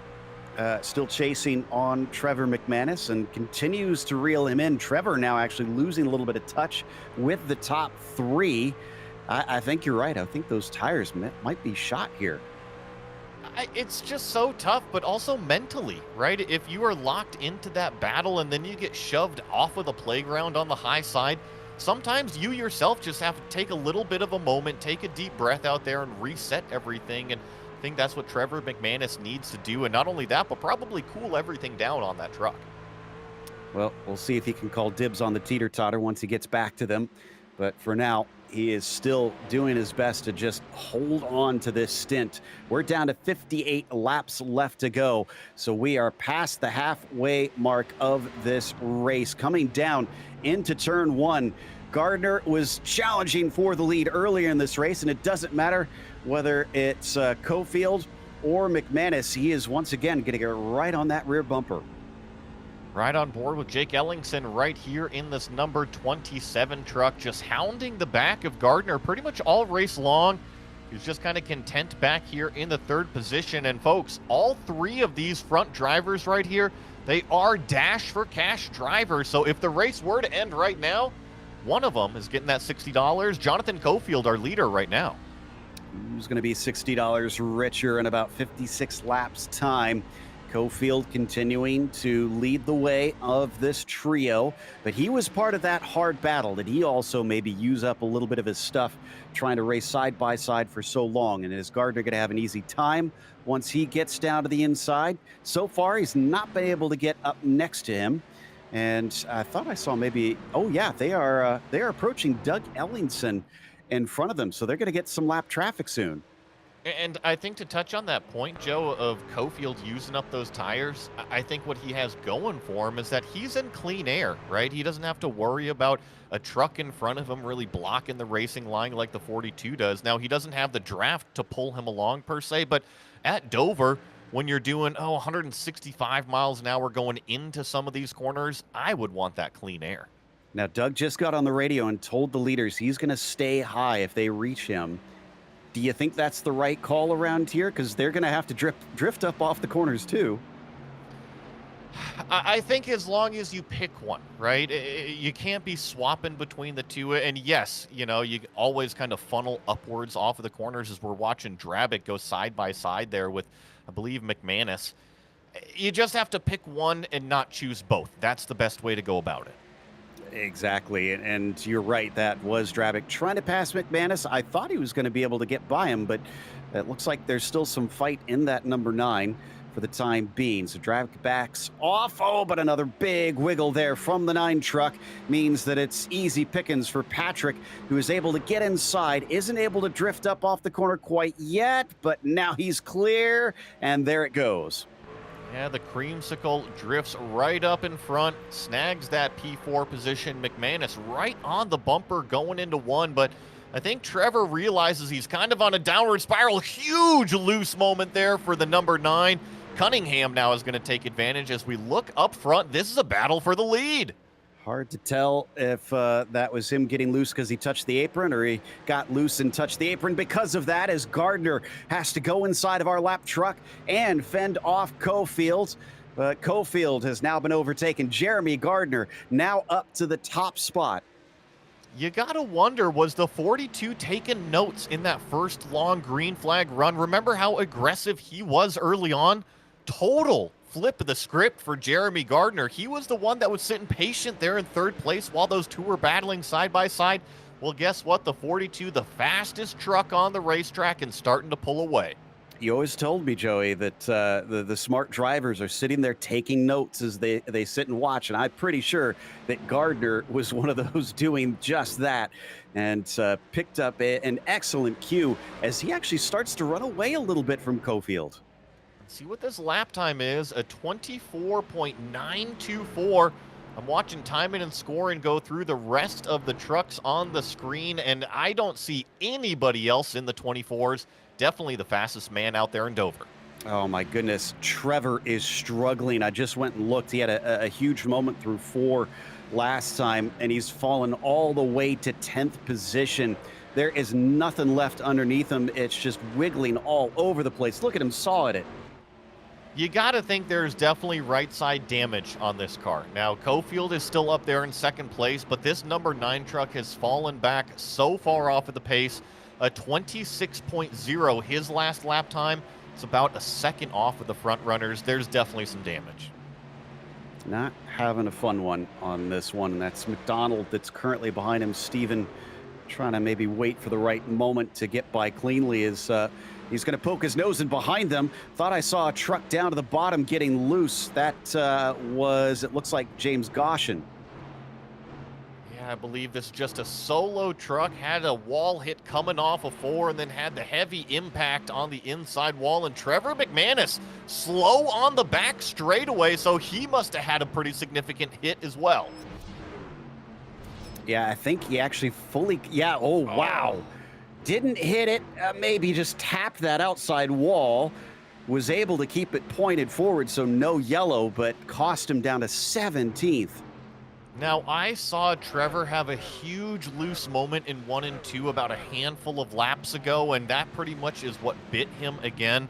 still chasing on Trevor McManus and continues to reel him in. Trevor now actually losing a little bit of touch with the top 3. I think you're right. I think those tires might be shot here. It's just so tough, but also mentally, right? If you are locked into that battle and then you get shoved off of the playground on the high side, sometimes you yourself just have to take a little bit of a moment, take a deep breath out there and reset everything. And I think that's what Trevor McManus needs to do. And not only that, but probably cool everything down on that truck. Well, we'll see if he can call dibs on the teeter-totter once he gets back to them. But for now, he is still doing his best to just hold on to this stint. We're down to 58 laps left to go. So we are past the halfway mark of this race. Coming down into turn 1, Gardner was challenging for the lead earlier in this race, and it doesn't matter whether it's Cofield or McManus. He is once again going to get right on that rear bumper. Right on board with Jake Ellingson right here in this number 27 truck, just hounding the back of Gardner pretty much all race long. He's just kind of content back here in the 3rd position. And folks, all 3 of these front drivers right here, they are Dash for Cash drivers. So if the race were to end right now, one of them is getting that $60. Jonathan Cofield, our leader right now. Who's going to be $60 richer in about 56 laps time? Cofield continuing to lead the way of this trio, but he was part of that hard battle. Did he also maybe use up a little bit of his stuff trying to race side by side for so long? And is Gardner going to have an easy time once he gets down to the inside? So far, he's not been able to get up next to him. And I thought I saw maybe, oh yeah, they are approaching Doug Ellingson in front of them. So they're going to get some lap traffic soon. And I think to touch on that point, Joe, of Cofield using up those tires, I think what he has going for him is that he's in clean air, right? He doesn't have to worry about a truck in front of him really blocking the racing line like the 42 does. Now, he doesn't have the draft to pull him along per se, but at Dover, when you're doing, 165 miles an hour going into some of these corners, I would want that clean air. Now, Doug just got on the radio and told the leaders he's going to stay high if they reach him. Do you think that's the right call around here? Because they're going to have to drift up off the corners, too. I think as long as you pick one, right? You can't be swapping between the two. And yes, you always kind of funnel upwards off of the corners as we're watching Drabick go side by side there with, I believe, McManus. You just have to pick one and not choose both. That's the best way to go about it. Exactly, and you're right. That was Drabick trying to pass McManus. I thought he was going to be able to get by him, but it looks like there's still some fight in that number 9 for the time being. So Drabick backs off. Oh, but another big wiggle there from the 9 truck means that it's easy pickings for Patrick, who is able to get inside, isn't able to drift up off the corner quite yet, but now he's clear, and there it goes. Yeah, the creamsicle drifts right up in front, snags that P4 position. McManus right on the bumper going into 1, but I think Trevor realizes he's kind of on a downward spiral. Huge loose moment there for the number 9. Cunningham now is going to take advantage as we look up front. This is a battle for the lead. Hard to tell if that was him getting loose because he touched the apron, or he got loose and touched the apron because of that, as Gardner has to go inside of our lap truck and fend off Cofield. But Cofield has now been overtaken. Jeremy Gardner now up to the top spot. You gotta wonder, was the 42 taking notes in that first long green flag run? Remember how aggressive he was early on? Total flip of the script for Jeremy Gardner. He was the one that was sitting patient there in 3rd place while those two were battling side by side. Well, guess what? The 42, the fastest truck on the racetrack, and starting to pull away. You always told me, Joey, that the smart drivers are sitting there taking notes as they sit and watch, and I'm pretty sure that Gardner was one of those doing just that, and picked up an excellent cue as he actually starts to run away a little bit from Cofield. See what this lap time is, a 24.924. I'm watching timing and scoring go through the rest of the trucks on the screen, and I don't see anybody else in the 24s. Definitely the fastest man out there in Dover. Oh my goodness, Trevor is struggling. I just went and looked. He had a huge moment through 4 last time, and he's fallen all the way to 10th position. There is nothing left underneath him. It's just wiggling all over the place. Look at him saw at it. You got to think there's definitely right side damage on this car. Now, Cofield is still up there in 2nd place, but this number 9 truck has fallen back so far off of the pace. A 26.0 his last lap time. It's about a second off of the front runners. There's definitely some damage. Not having a fun one on this one, and that's McDonald that's currently behind him. Steven trying to maybe wait for the right moment to get by cleanly as he's going to poke his nose in behind them. Thought I saw a truck down to the bottom getting loose. That it looks like James Goshen. Yeah, I believe this is just a solo truck. Had a wall hit coming off of 4 and then had the heavy impact on the inside wall. And Trevor McManus slow on the back straightaway, so he must have had a pretty significant hit as well. Yeah, I think he actually wow. Didn't hit it, maybe just tapped that outside wall. Was able to keep it pointed forward, so no yellow, but cost him down to 17th. Now, I saw Trevor have a huge loose moment in 1 and 2 about a handful of laps ago, and that pretty much is what bit him again.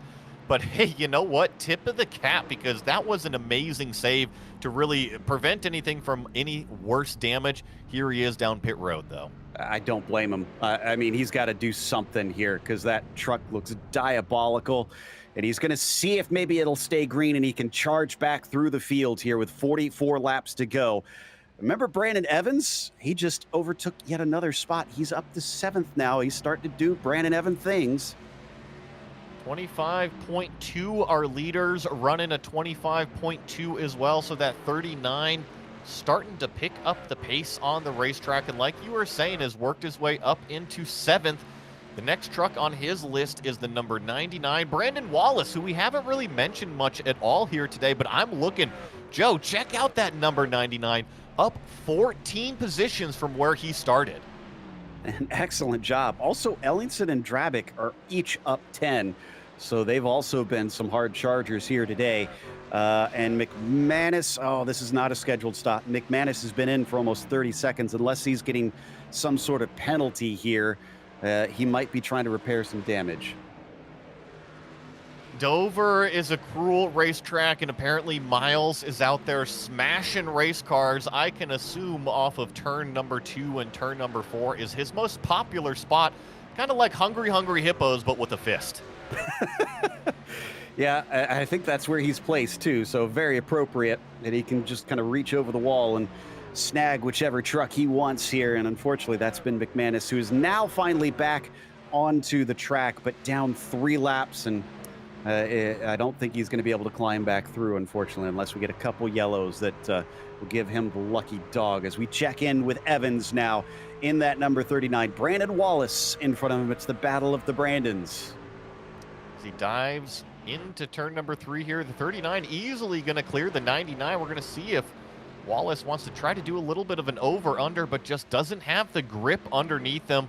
But hey, you know what? Tip of the cap, because that was an amazing save to really prevent anything from any worse damage. Here he is down pit road, though. I don't blame him. I mean, he's got to do something here because that truck looks diabolical. And he's going to see if maybe it'll stay green and he can charge back through the field here with 44 laps to go. Remember Brandon Evans? He just overtook yet another spot. He's up to 7th now. He's starting to do Brandon Evans things. 25.2, our leaders running a 25.2 as well. So that 39 starting to pick up the pace on the racetrack. And like you were saying, has worked his way up into 7th. The next truck on his list is the number 99, Brandon Wallace, who we haven't really mentioned much at all here today, but I'm looking. Joe, check out that number 99, up 14 positions from where he started. An excellent job. Also, Ellingson and Drabick are each up 10, so they've also been some hard chargers here today. And McManus, oh, this is not a scheduled stop. McManus has been in for almost 30 seconds. Unless he's getting some sort of penalty here, he might be trying to repair some damage. Dover is a cruel racetrack, and apparently Miles is out there smashing race cars. I can assume off of turn number 2 and turn number 4 is his most popular spot, kind of like Hungry Hippos, but with a fist. Yeah, I think that's where he's placed too, so very appropriate that he can just kind of reach over the wall and snag whichever truck he wants here. And unfortunately, that's been McManus, who is now finally back onto the track, but down 3 laps. And I don't think he's going to be able to climb back through, unfortunately, unless we get a couple yellows that will give him the lucky dog. As we check in with Evans now in that number 39, Brandon Wallace in front of him. It's the battle of the Brandons. As he dives into turn number 3 here, the 39 easily going to clear the 99. We're going to see if Wallace wants to try to do a little bit of an over-under, but just doesn't have the grip underneath him.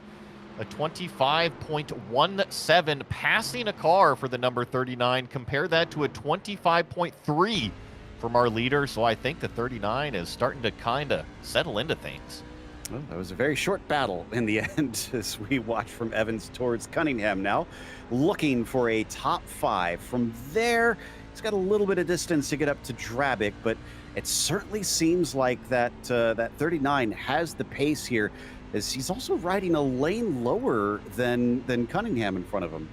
A 25.17 passing a car for the number 39. Compare that to a 25.3 from our leader. So I think the 39 is starting to kind of settle into things. Well, that was a very short battle in the end as we watch from Evans towards Cunningham now, looking for a top 5. From there, he's got a little bit of distance to get up to Drabick, but it certainly seems like that 39 has the pace here, as he's also riding a lane lower than Cunningham in front of him.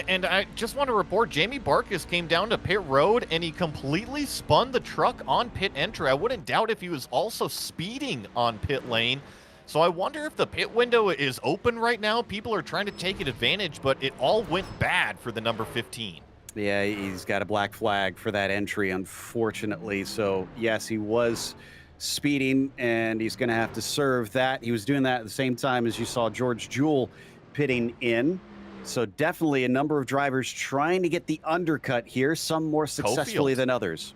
And I just want to report, Jamie Barkus came down to pit road and he completely spun the truck on pit entry. I wouldn't doubt if he was also speeding on pit lane. So I wonder if the pit window is open right now. People are trying to take advantage, but it all went bad for the number 15. Yeah, he's got a black flag for that entry, unfortunately. So yes, he was speeding, and he's going to have to serve that. He was doing that at the same time as you saw George Jewell pitting in. So definitely a number of drivers trying to get the undercut here, some more successfully than others.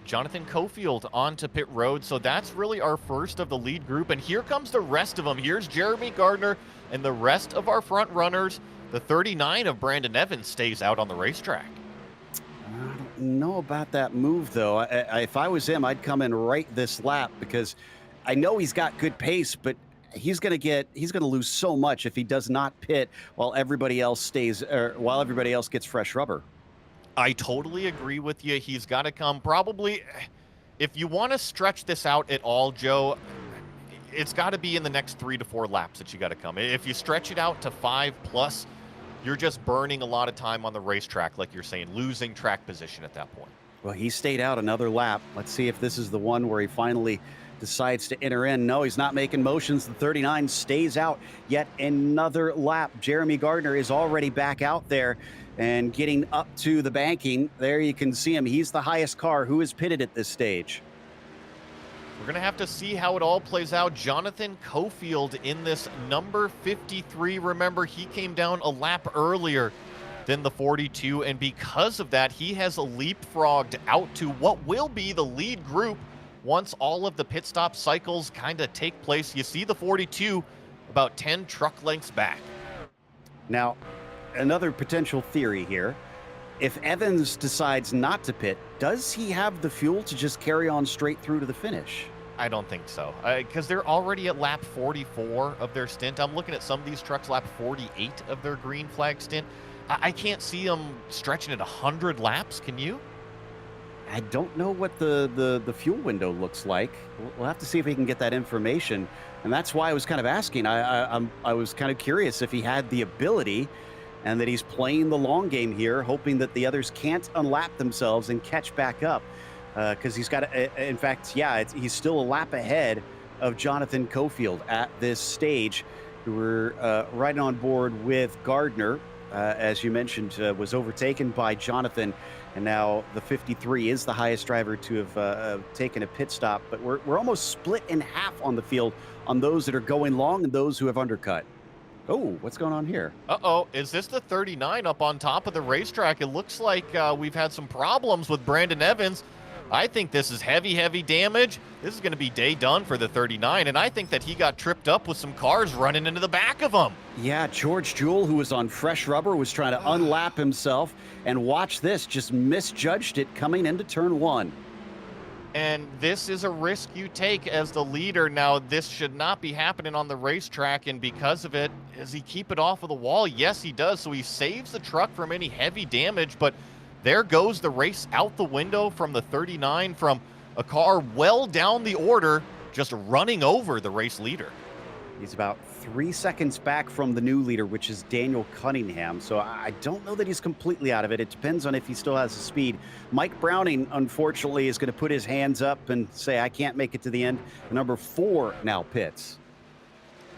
Jonathan Cofield onto pit road. So that's really our first of the lead group. And here comes the rest of them. Here's Jeremy Gardner and the rest of our front runners. The 39 of Brandon Evans stays out on the racetrack. I don't know about that move, though. If I was him, I'd come in right this lap, because I know he's got good pace, but he's going to lose so much if he does not pit while everybody else gets fresh rubber. I totally agree with you. He's got to come probably, if you want to stretch this out at all, Joe, it's got to be in the next 3 to 4 laps that you got to come. If you stretch it out to 5+, you're just burning a lot of time on the racetrack, like you're saying, losing track position at that point. Well, he stayed out another lap. Let's see if this is the one where he finally decides to enter in. No, he's not making motions. The 39 stays out yet another lap. Jeremy Gardner is already back out there and getting up to the banking. There you can see him. He's the highest car who is pitted at this stage. We're going to have to see how it all plays out. Jonathan Cofield in this number 53. Remember, he came down a lap earlier than the 42, and because of that, he has leapfrogged out to what will be the lead group once all of the pit stop cycles kind of take place. You see the 42 about 10 truck lengths back. Now, another potential theory here. If Evans decides not to pit, does he have the fuel to just carry on straight through to the finish? I don't think so, because they're already at lap 44 of their stint. I'm looking at some of these trucks, lap 48 of their green flag stint. I can't see them stretching it 100 laps. Can you? I don't know what the fuel window looks like. We'll have to see if we can get that information, and that's why I was kind of asking. I was kind of curious if he had the ability, and that he's playing the long game here, hoping that the others can't unlap themselves and catch back up, because he's got. In fact, yeah, he's still a lap ahead of Jonathan Cofield at this stage, who were right on board with Gardner. As you mentioned, was overtaken by Jonathan, and now the 53 is the highest driver to have taken a pit stop. But we're almost split in half on the field on those that are going long and those who have undercut. Oh, what's going on here? Uh-oh, is this the 39 up on top of the racetrack? It looks like we've had some problems with Brandon Evans. I think this is heavy, heavy damage. This is going to be day done for the 39, and I think that he got tripped up with some cars running into the back of him. Yeah, George Jewell, who was on fresh rubber, was trying to unlap himself, and watch this, just misjudged it coming into turn one. And this is a risk you take as the leader. Now, this should not be happening on the racetrack, and because of it, does he keep it off of the wall? Yes, he does. So he saves the truck from any heavy damage, but there goes the race out the window from the 39, from a car well down the order, just running over the race leader. He's about 3 seconds back from the new leader, which is Daniel Cunningham. So I don't know that he's completely out of it. It depends on if he still has the speed. Mike Browning, unfortunately, is going to put his hands up and say, I can't make it to the end. Number 4 now pits.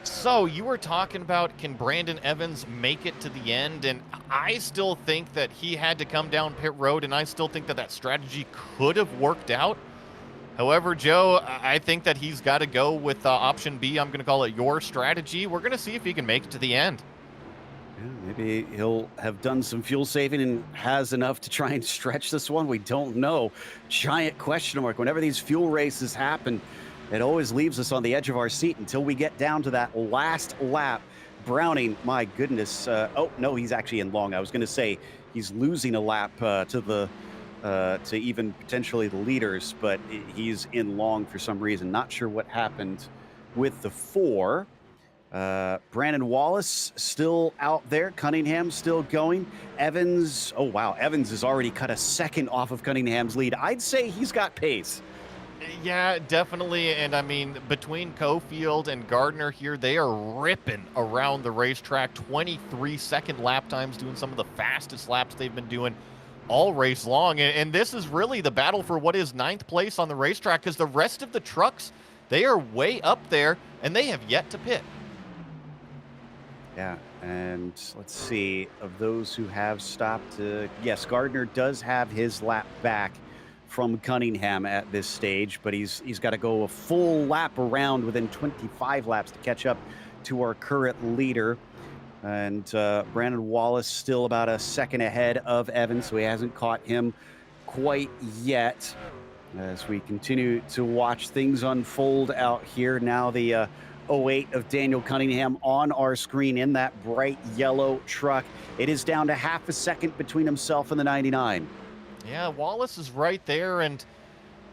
So you were talking about, can Brandon Evans make it to the end? And I still think that he had to come down pit road, and I still think that that strategy could have worked out. However, Joe, I think that he's got to go with option B. I'm going to call it your strategy. We're going to see if he can make it to the end. Yeah, maybe he'll have done some fuel saving and has enough to try and stretch this one. We don't know. Giant question mark. Whenever these fuel races happen, it always leaves us on the edge of our seat until we get down to that last lap. Browning, my goodness. Oh, no, he's actually in long. I was going to say he's losing a lap to even potentially the leaders, but he's in long for some reason. Not sure what happened with the 4. Brandon Wallace still out there. Cunningham still going. Evans, oh wow, Evans has already cut a second off of Cunningham's lead. I'd say he's got pace. Yeah, definitely. And I mean, between Cofield and Gardner here, they are ripping around the racetrack. 23-second lap times, doing some of the fastest laps they've been doing all race long. And this is really the battle for what is 9th place on the racetrack, because the rest of the trucks, they are way up there and they have yet to pit. Yeah, and let's see, of those who have stopped, yes, Gardner does have his lap back from Cunningham at this stage, but he's got to go a full lap around within 25 laps to catch up to our current leader. And Brandon Wallace still about a second ahead of Evans, so he hasn't caught him quite yet. As we continue to watch things unfold out here, now the 08 of Daniel Cunningham on our screen in that bright yellow truck. It is down to half a second between himself and the 99. Yeah, Wallace is right there, and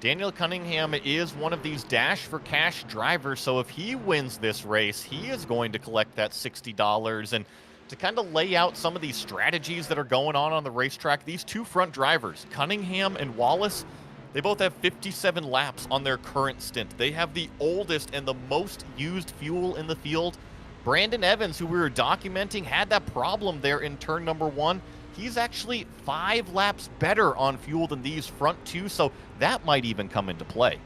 Daniel Cunningham is one of these dash for cash drivers, so if he wins this race, he is going to collect that $60. And to kind of lay out some of these strategies that are going on the racetrack, these two front drivers, Cunningham and Wallace, they both have 57 laps on their current stint. They have the oldest and the most used fuel in the field. Brandon Evans, who we were documenting, had that problem there in turn number 1. He's actually 5 laps better on fuel than these front two, so that might even come into play.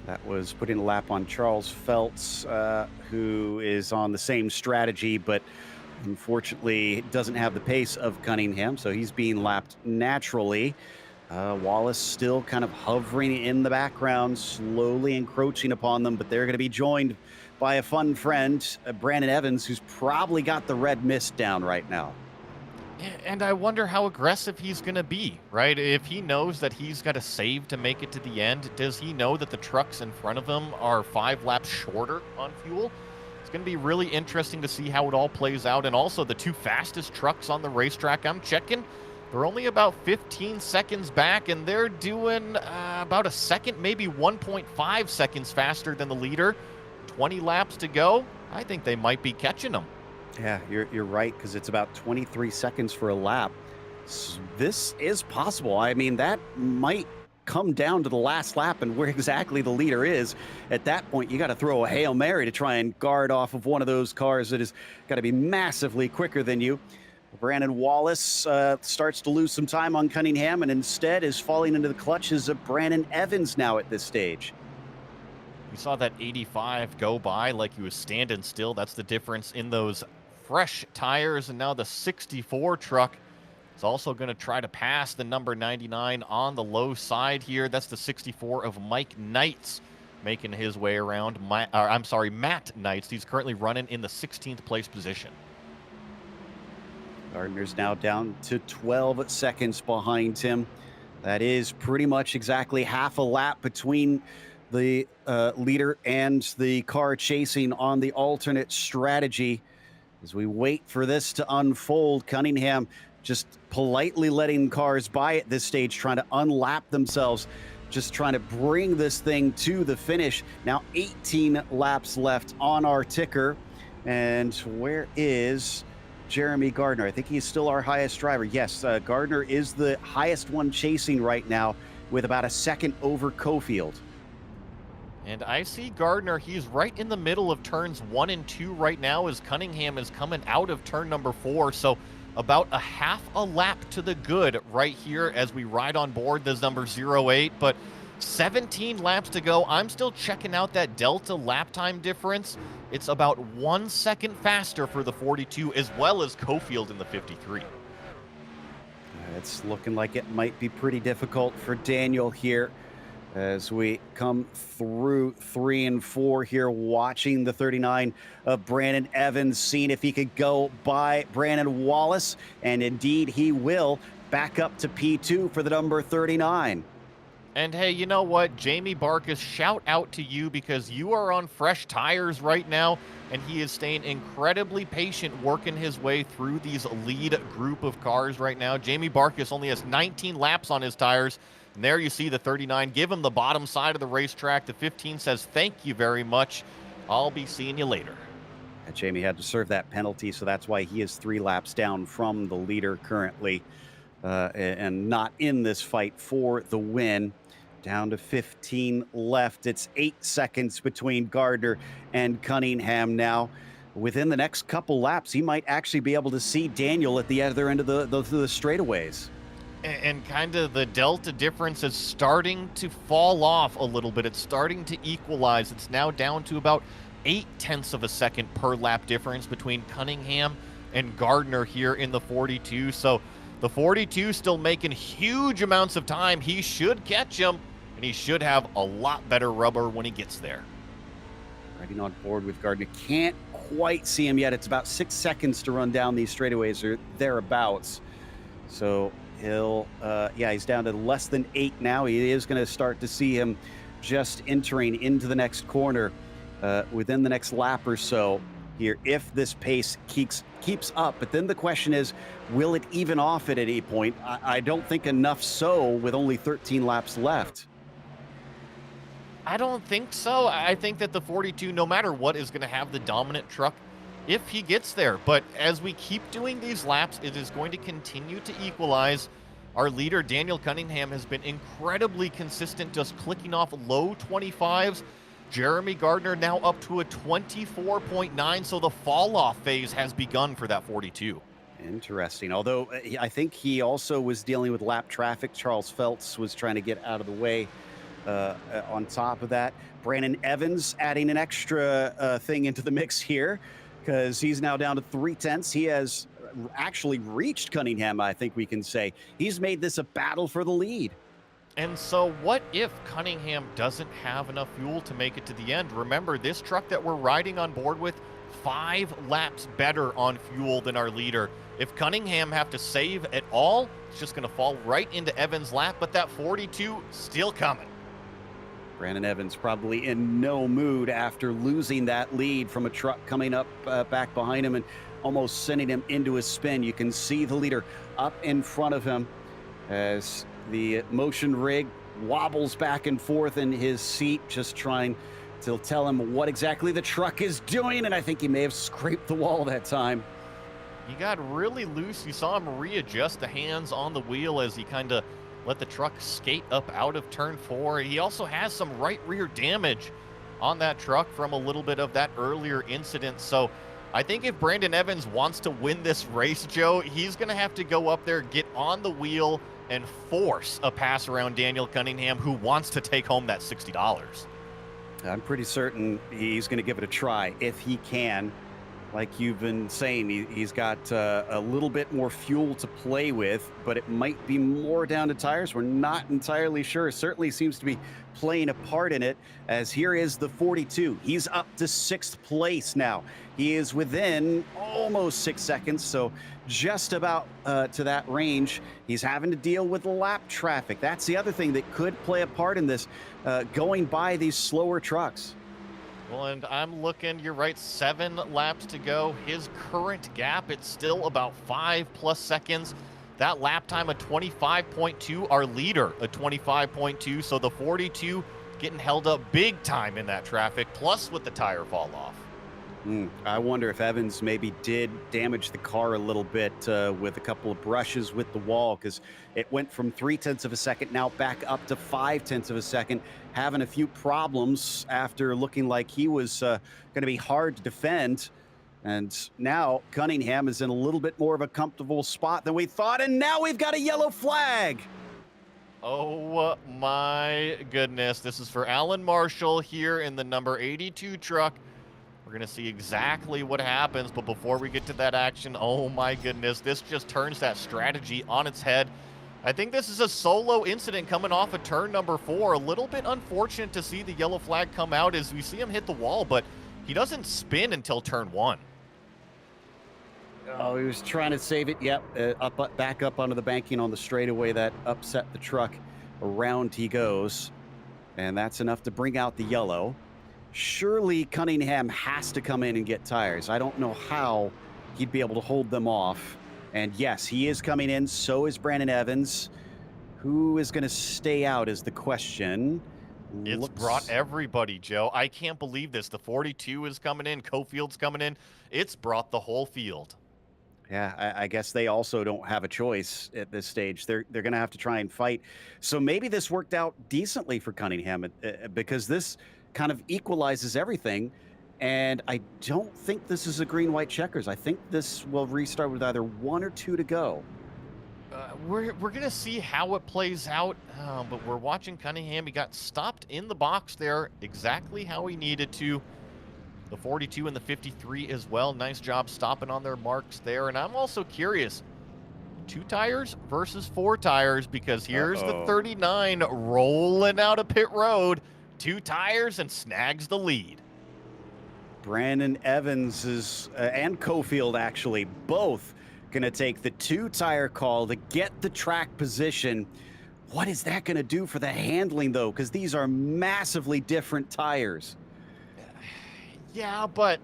That was putting a lap on Charles Feltz, who is on the same strategy, but unfortunately doesn't have the pace of Cunningham, so he's being lapped naturally. Wallace still kind of hovering in the background, slowly encroaching upon them, but they're going to be joined by a fun friend, Brandon Evans, who's probably got the red mist down right now. And I wonder how aggressive he's going to be, right? If he knows that he's got to save to make it to the end, does he know that the trucks in front of him are 5 laps shorter on fuel? It's going to be really interesting to see how it all plays out. And also the 2 fastest trucks on the racetrack, I'm checking, they're only about 15 seconds back, and they're doing about a second, maybe 1.5 seconds faster than the leader. 20 laps to go. I think they might be catching them. Yeah, you're right, because it's about 23 seconds for a lap. This is possible. I mean, that might come down to the last lap and where exactly the leader is. At that point, you got to throw a Hail Mary to try and guard off of one of those cars that has got to be massively quicker than you. Brandon Wallace starts to lose some time on Cunningham and instead is falling into the clutches of Brandon Evans now at this stage. We saw that 85 go by like he was standing still. That's the difference in those fresh tires. And now the 64 truck is also going to try to pass the number 99 on the low side here. That's the 64 of Mike Knights making his way around. Matt Knights. He's currently running in the 16th place position. Gardner's now down to 12 seconds behind him. That is pretty much exactly half a lap between the leader and the car chasing on the alternate strategy. As we wait for this to unfold, Cunningham just politely letting cars by at this stage, trying to unlap themselves, just trying to bring this thing to the finish. Now 18 laps left on our ticker. And where is Jeremy Gardner? I think he's still our highest driver. Yes, Gardner is the highest one chasing right now with about a second over Cofield. And I see Gardner, he's right in the middle of turns 1 and 2 right now as Cunningham is coming out of turn number 4. So about a half a lap to the good right here as we ride on board this number 08. But 17 laps to go. I'm still checking out that Delta lap time difference. It's about 1 second faster for the 42 as well as Cofield in the 53. It's looking like it might be pretty difficult for Daniel here as we come through 3 and 4 here, watching the 39 of Brandon Evans, seeing if he could go by Brandon Wallace, and indeed he will, back up to P2 for the number 39. And hey, you know what, Jamie Barkus, shout out to you because you are on fresh tires right now, and he is staying incredibly patient working his way through these lead group of cars right now. Jamie Barkus only has 19 laps on his tires. And there you see the 39. Give him the bottom side of the racetrack. The 15 says, thank you very much. I'll be seeing you later. Jamie had to serve that penalty, so that's why he is 3 laps down from the leader currently and not in this fight for the win. Down to 15 left. It's 8 seconds between Gardner and Cunningham now. Within the next couple laps, he might actually be able to see Daniel at the other end of the straightaways. And kind of the delta difference is starting to fall off a little bit. It's starting to equalize. It's now down to about 0.8 of a second per lap difference between Cunningham and Gardner here in the 42. So the 42 still making huge amounts of time. He should catch him, and he should have a lot better rubber when he gets there. Riding on board with Gardner. Can't quite see him yet. It's about 6 seconds to run down these straightaways or thereabouts. So he'll, he's down to less than 8 now. He is going to start to see him just entering into the next corner within the next lap or so here, if this pace keeps up. But then the question is, will it even off at any point? I don't think enough so with only 13 laps left. I don't think so. I think that the 42, no matter what, is going to have the dominant truck if he gets there. But as we keep doing these laps, it is going to continue to equalize. Our leader, Daniel Cunningham, has been incredibly consistent, just clicking off low 25s. Jeremy Gardner now up to a 24.9, so the fall-off phase has begun for that 42. Interesting. Although I think he also was dealing with lap traffic. Charles Feltz was trying to get out of the way. On top of that, Brandon Evans adding an extra thing into the mix here, because he's now down to 0.3. He has actually reached Cunningham, I think we can say. He's made this a battle for the lead. And so what if Cunningham doesn't have enough fuel to make it to the end? Remember, this truck that we're riding on board with, 5 laps better on fuel than our leader. If Cunningham have to save at all, it's just going to fall right into Evans' lap, but that 42 still coming. Brandon Evans probably in no mood after losing that lead from a truck coming up back behind him and almost sending him into a spin. You can see the leader up in front of him as the motion rig wobbles back and forth in his seat, just trying to tell him what exactly the truck is doing. And I think he may have scraped the wall that time. He got really loose. You saw him readjust the hands on the wheel as he kind of let the truck skate up out of turn 4. He also has some right rear damage on that truck from a little bit of that earlier incident. So I think if Brandon Evans wants to win this race, Joe, he's going to have to go up there, get on the wheel, and force a pass around Daniel Cunningham, who wants to take home that $60. I'm pretty certain he's going to give it a try if he can. Like you've been saying, he's got a little bit more fuel to play with, but it might be more down to tires. We're not entirely sure. It certainly seems to be playing a part in it, as here is the 42. He's up to 6th place now. He is within almost 6 seconds, so just about to that range. He's having to deal with lap traffic. That's the other thing that could play a part in this, going by these slower trucks. Well, and I'm looking, you're right, 7 laps to go. His current gap, it's still about 5+ seconds. That lap time of 25.2, our leader a 25.2, so the 42 getting held up big time in that traffic, plus with the tire fall off. I wonder if Evans maybe did damage the car a little bit with a couple of brushes with the wall, because it went from 0.3 of a second now back up to 0.5 of a second, having a few problems after looking like he was going to be hard to defend. And now Cunningham is in a little bit more of a comfortable spot than we thought, and now we've got a yellow flag. Oh my goodness. This is for Alan Marshall here in the number 82 truck. We're going to see exactly what happens, but before we get to that action, oh my goodness, this just turns that strategy on its head. I think this is a solo incident coming off of turn number 4. A little bit unfortunate to see the yellow flag come out as we see him hit the wall, but he doesn't spin until turn 1. Oh, he was trying to save it. Yep, back up onto the banking on the straightaway. That upset the truck. Around he goes, and that's enough to bring out the yellow. Surely Cunningham has to come in and get tires. I don't know how he'd be able to hold them off. And yes, he is coming in. So is Brandon Evans. Who is going to stay out is the question. It's brought everybody, Joe. I can't believe this. The 42 is coming in. Cofield's coming in. It's brought the whole field. Yeah, I guess they also don't have a choice at this stage. They're going to have to try and fight. So maybe this worked out decently for Cunningham because this kind of equalizes everything. And I don't think this is a green-white checkers. I think this will restart with either 1 or 2 to go. We're going to see how it plays out, but we're watching Cunningham. He got stopped in the box there exactly how he needed to. The 42 and the 53 as well. Nice job stopping on their marks there. And I'm also curious, 2 tires versus 4 tires, because here's the 39 rolling out of pit road. 2 tires and snags the lead. Brandon Evans and Cofield actually both going to take the 2-tire call to get the track position. What is that going to do for the handling, though? Because these are massively different tires. Yeah, but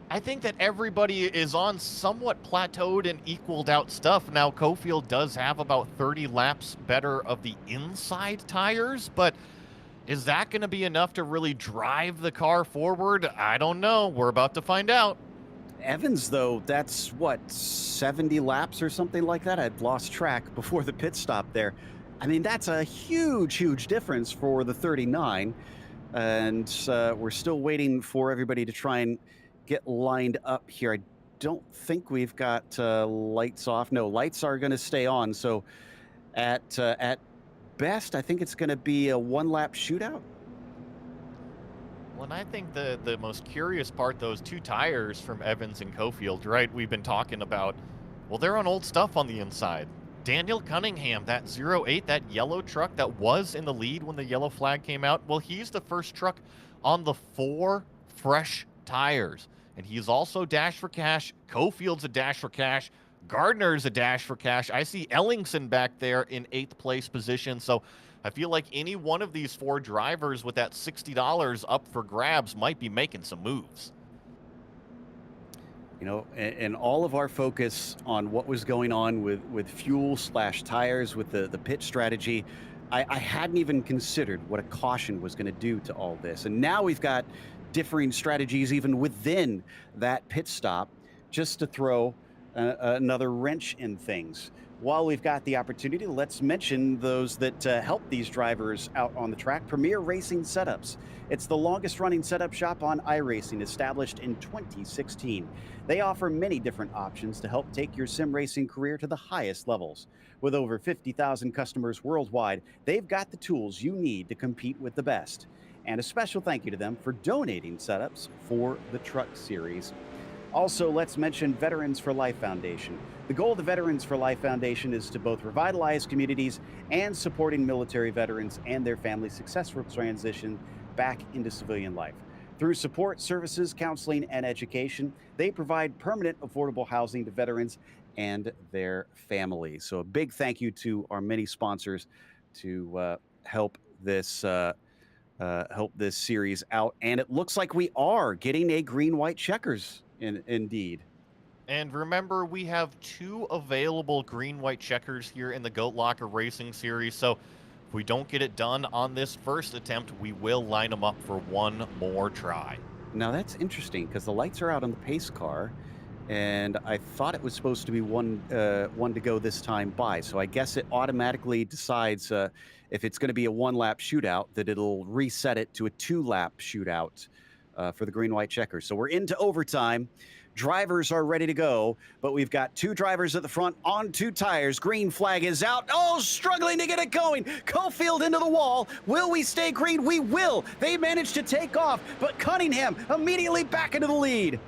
I think that everybody is on somewhat plateaued and equaled out stuff. Now, Cofield does have about 30 laps better of the inside tires, but is that going to be enough to really drive the car forward? I don't know. We're about to find out. Evans, though, that's what, 70 laps or something like that? I'd lost track before the pit stop there. I mean, that's a huge, huge difference for the 39. And we're still waiting for everybody to try and get lined up here. I don't think we've got lights off. No, lights are going to stay on. So at best, I think it's going to be a 1-lap shootout. Well, and I think the most curious part, those 2 tires from Evans and Cofield, right? We've been talking about, well, they're on old stuff on the inside. Daniel Cunningham, that 08, that yellow truck that was in the lead when the yellow flag came out, well, he's the first truck on the 4 fresh tires. And he's also dash for cash. Cofield's a dash for cash. Gardner's a dash for cash. I see Ellingson back there in 8th place position. So I feel like any one of these 4 drivers with that $60 up for grabs might be making some moves. You know, and all of our focus on what was going on with fuel/tires, with the pit strategy, I hadn't even considered what a caution was going to do to all this. And now we've got differing strategies even within that pit stop, just to throw another wrench in things. While we've got the opportunity, let's mention those that help these drivers out on the track. Premier Racing Setups. It's the longest running setup shop on iRacing, established in 2016. They offer many different options to help take your sim racing career to the highest levels. With over 50,000 customers worldwide, they've got the tools you need to compete with the best. And a special thank you to them for donating setups for the Truck Series. Also, let's mention Veterans for Life Foundation. The goal of the Veterans for Life Foundation is to both revitalize communities and supporting military veterans and their families' successful transition back into civilian life. Through support, services, counseling, and education, they provide permanent, affordable housing to veterans and their families. So, a big thank you to our many sponsors to help this help this series out. And it looks like we are getting a green white checkers. Indeed. And remember, we have 2 available green-white checkers here in the Goat Locker Racing Series, so if we don't get it done on this first attempt, we will line them up for one more try. Now that's interesting because the lights are out on the pace car, and I thought it was supposed to be one to go this time by. So I guess it automatically decides if it's going to be a 1-lap shootout that it'll reset it to a 2-lap shootout for the green white checkers. So we're into overtime. Drivers are ready to go, but we've got 2 drivers at the front on 2 tires. Green flag is out. Oh, struggling to get it going. Cofield into the wall. Will we stay green? We will. They managed to take off, but Cunningham immediately back into the lead.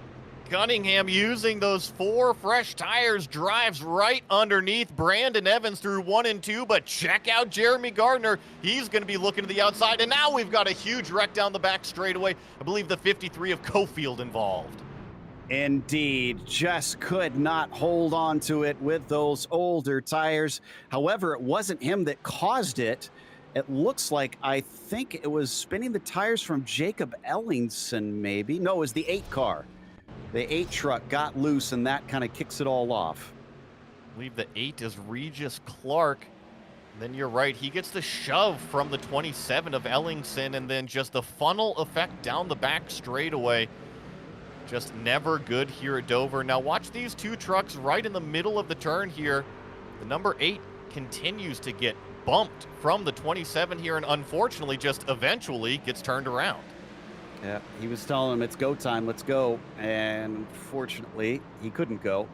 Cunningham, using those 4 fresh tires, drives right underneath Brandon Evans through 1 and 2, but check out Jeremy Gardner. He's going to be looking to the outside, and now we've got a huge wreck down the back straightaway. I believe the 53 of Cofield involved. Indeed, just could not hold on to it with those older tires. However, it wasn't him that caused it. It looks like, I think it was spinning the tires from Jacob Ellingson, maybe. No, it was the 8 car. The 8 truck got loose, and that kind of kicks it all off. I believe the 8 is Regis Clark. And then you're right, he gets the shove from the 27 of Ellingson, and then just the funnel effect down the back straightaway. Just never good here at Dover. Now watch these 2 trucks right in the middle of the turn here. The number 8 continues to get bumped from the 27 here, and unfortunately just eventually gets turned around. Yeah, he was telling him it's go time, let's go. And unfortunately, he couldn't go.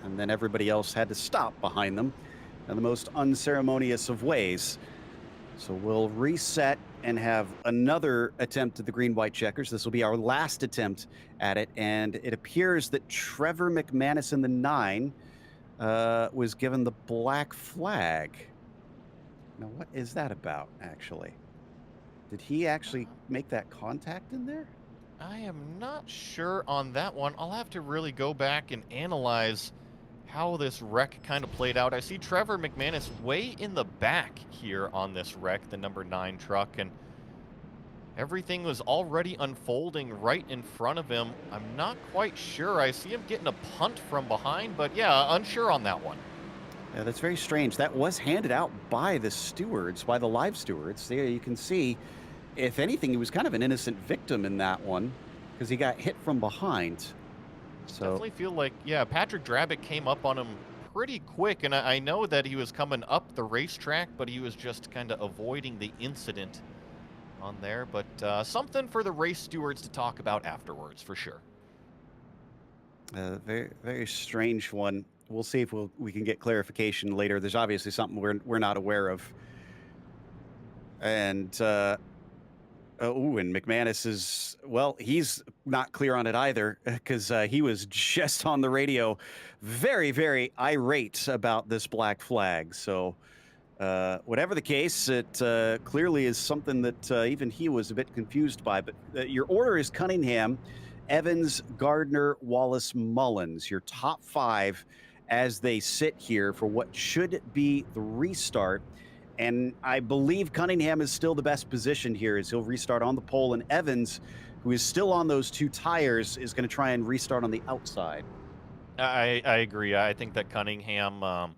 And then everybody else had to stop behind them in the most unceremonious of ways. So we'll reset and have another attempt at the green-white checkers. This will be our last attempt at it. And it appears that Trevor McManus in the 9 was given the black flag. Now, what is that about, actually? Did he actually make that contact in there? I am not sure on that one. I'll have to really go back and analyze how this wreck kind of played out. I see Trevor McManus way in the back here on this wreck, the number 9 truck, and everything was already unfolding right in front of him. I'm not quite sure. I see him getting a punt from behind, but yeah, unsure on that one. Yeah, that's very strange. That was handed out by the stewards, by the live stewards. There you can see, if anything, he was kind of an innocent victim in that one because he got hit from behind. So Definitely feel like, yeah, Patrick Drabick came up on him pretty quick, and I know that he was coming up the racetrack, but he was just kind of avoiding the incident on there. But something for the race stewards to talk about afterwards, for sure. very, very strange one. We'll see if we can get clarification later. There's obviously something we're not aware of. And and McManus is, well, he's not clear on it either because he was just on the radio very, very irate about this black flag. So whatever the case, it clearly is something that even he was a bit confused by. But your order is Cunningham, Evans, Gardner, Wallace, Mullins, your top 5 as they sit here for what should be the restart. And I believe Cunningham is still the best position here as he'll restart on the pole, and Evans, who is still on those 2 tires, is going to try and restart on the outside. I agree. I think that Cunningham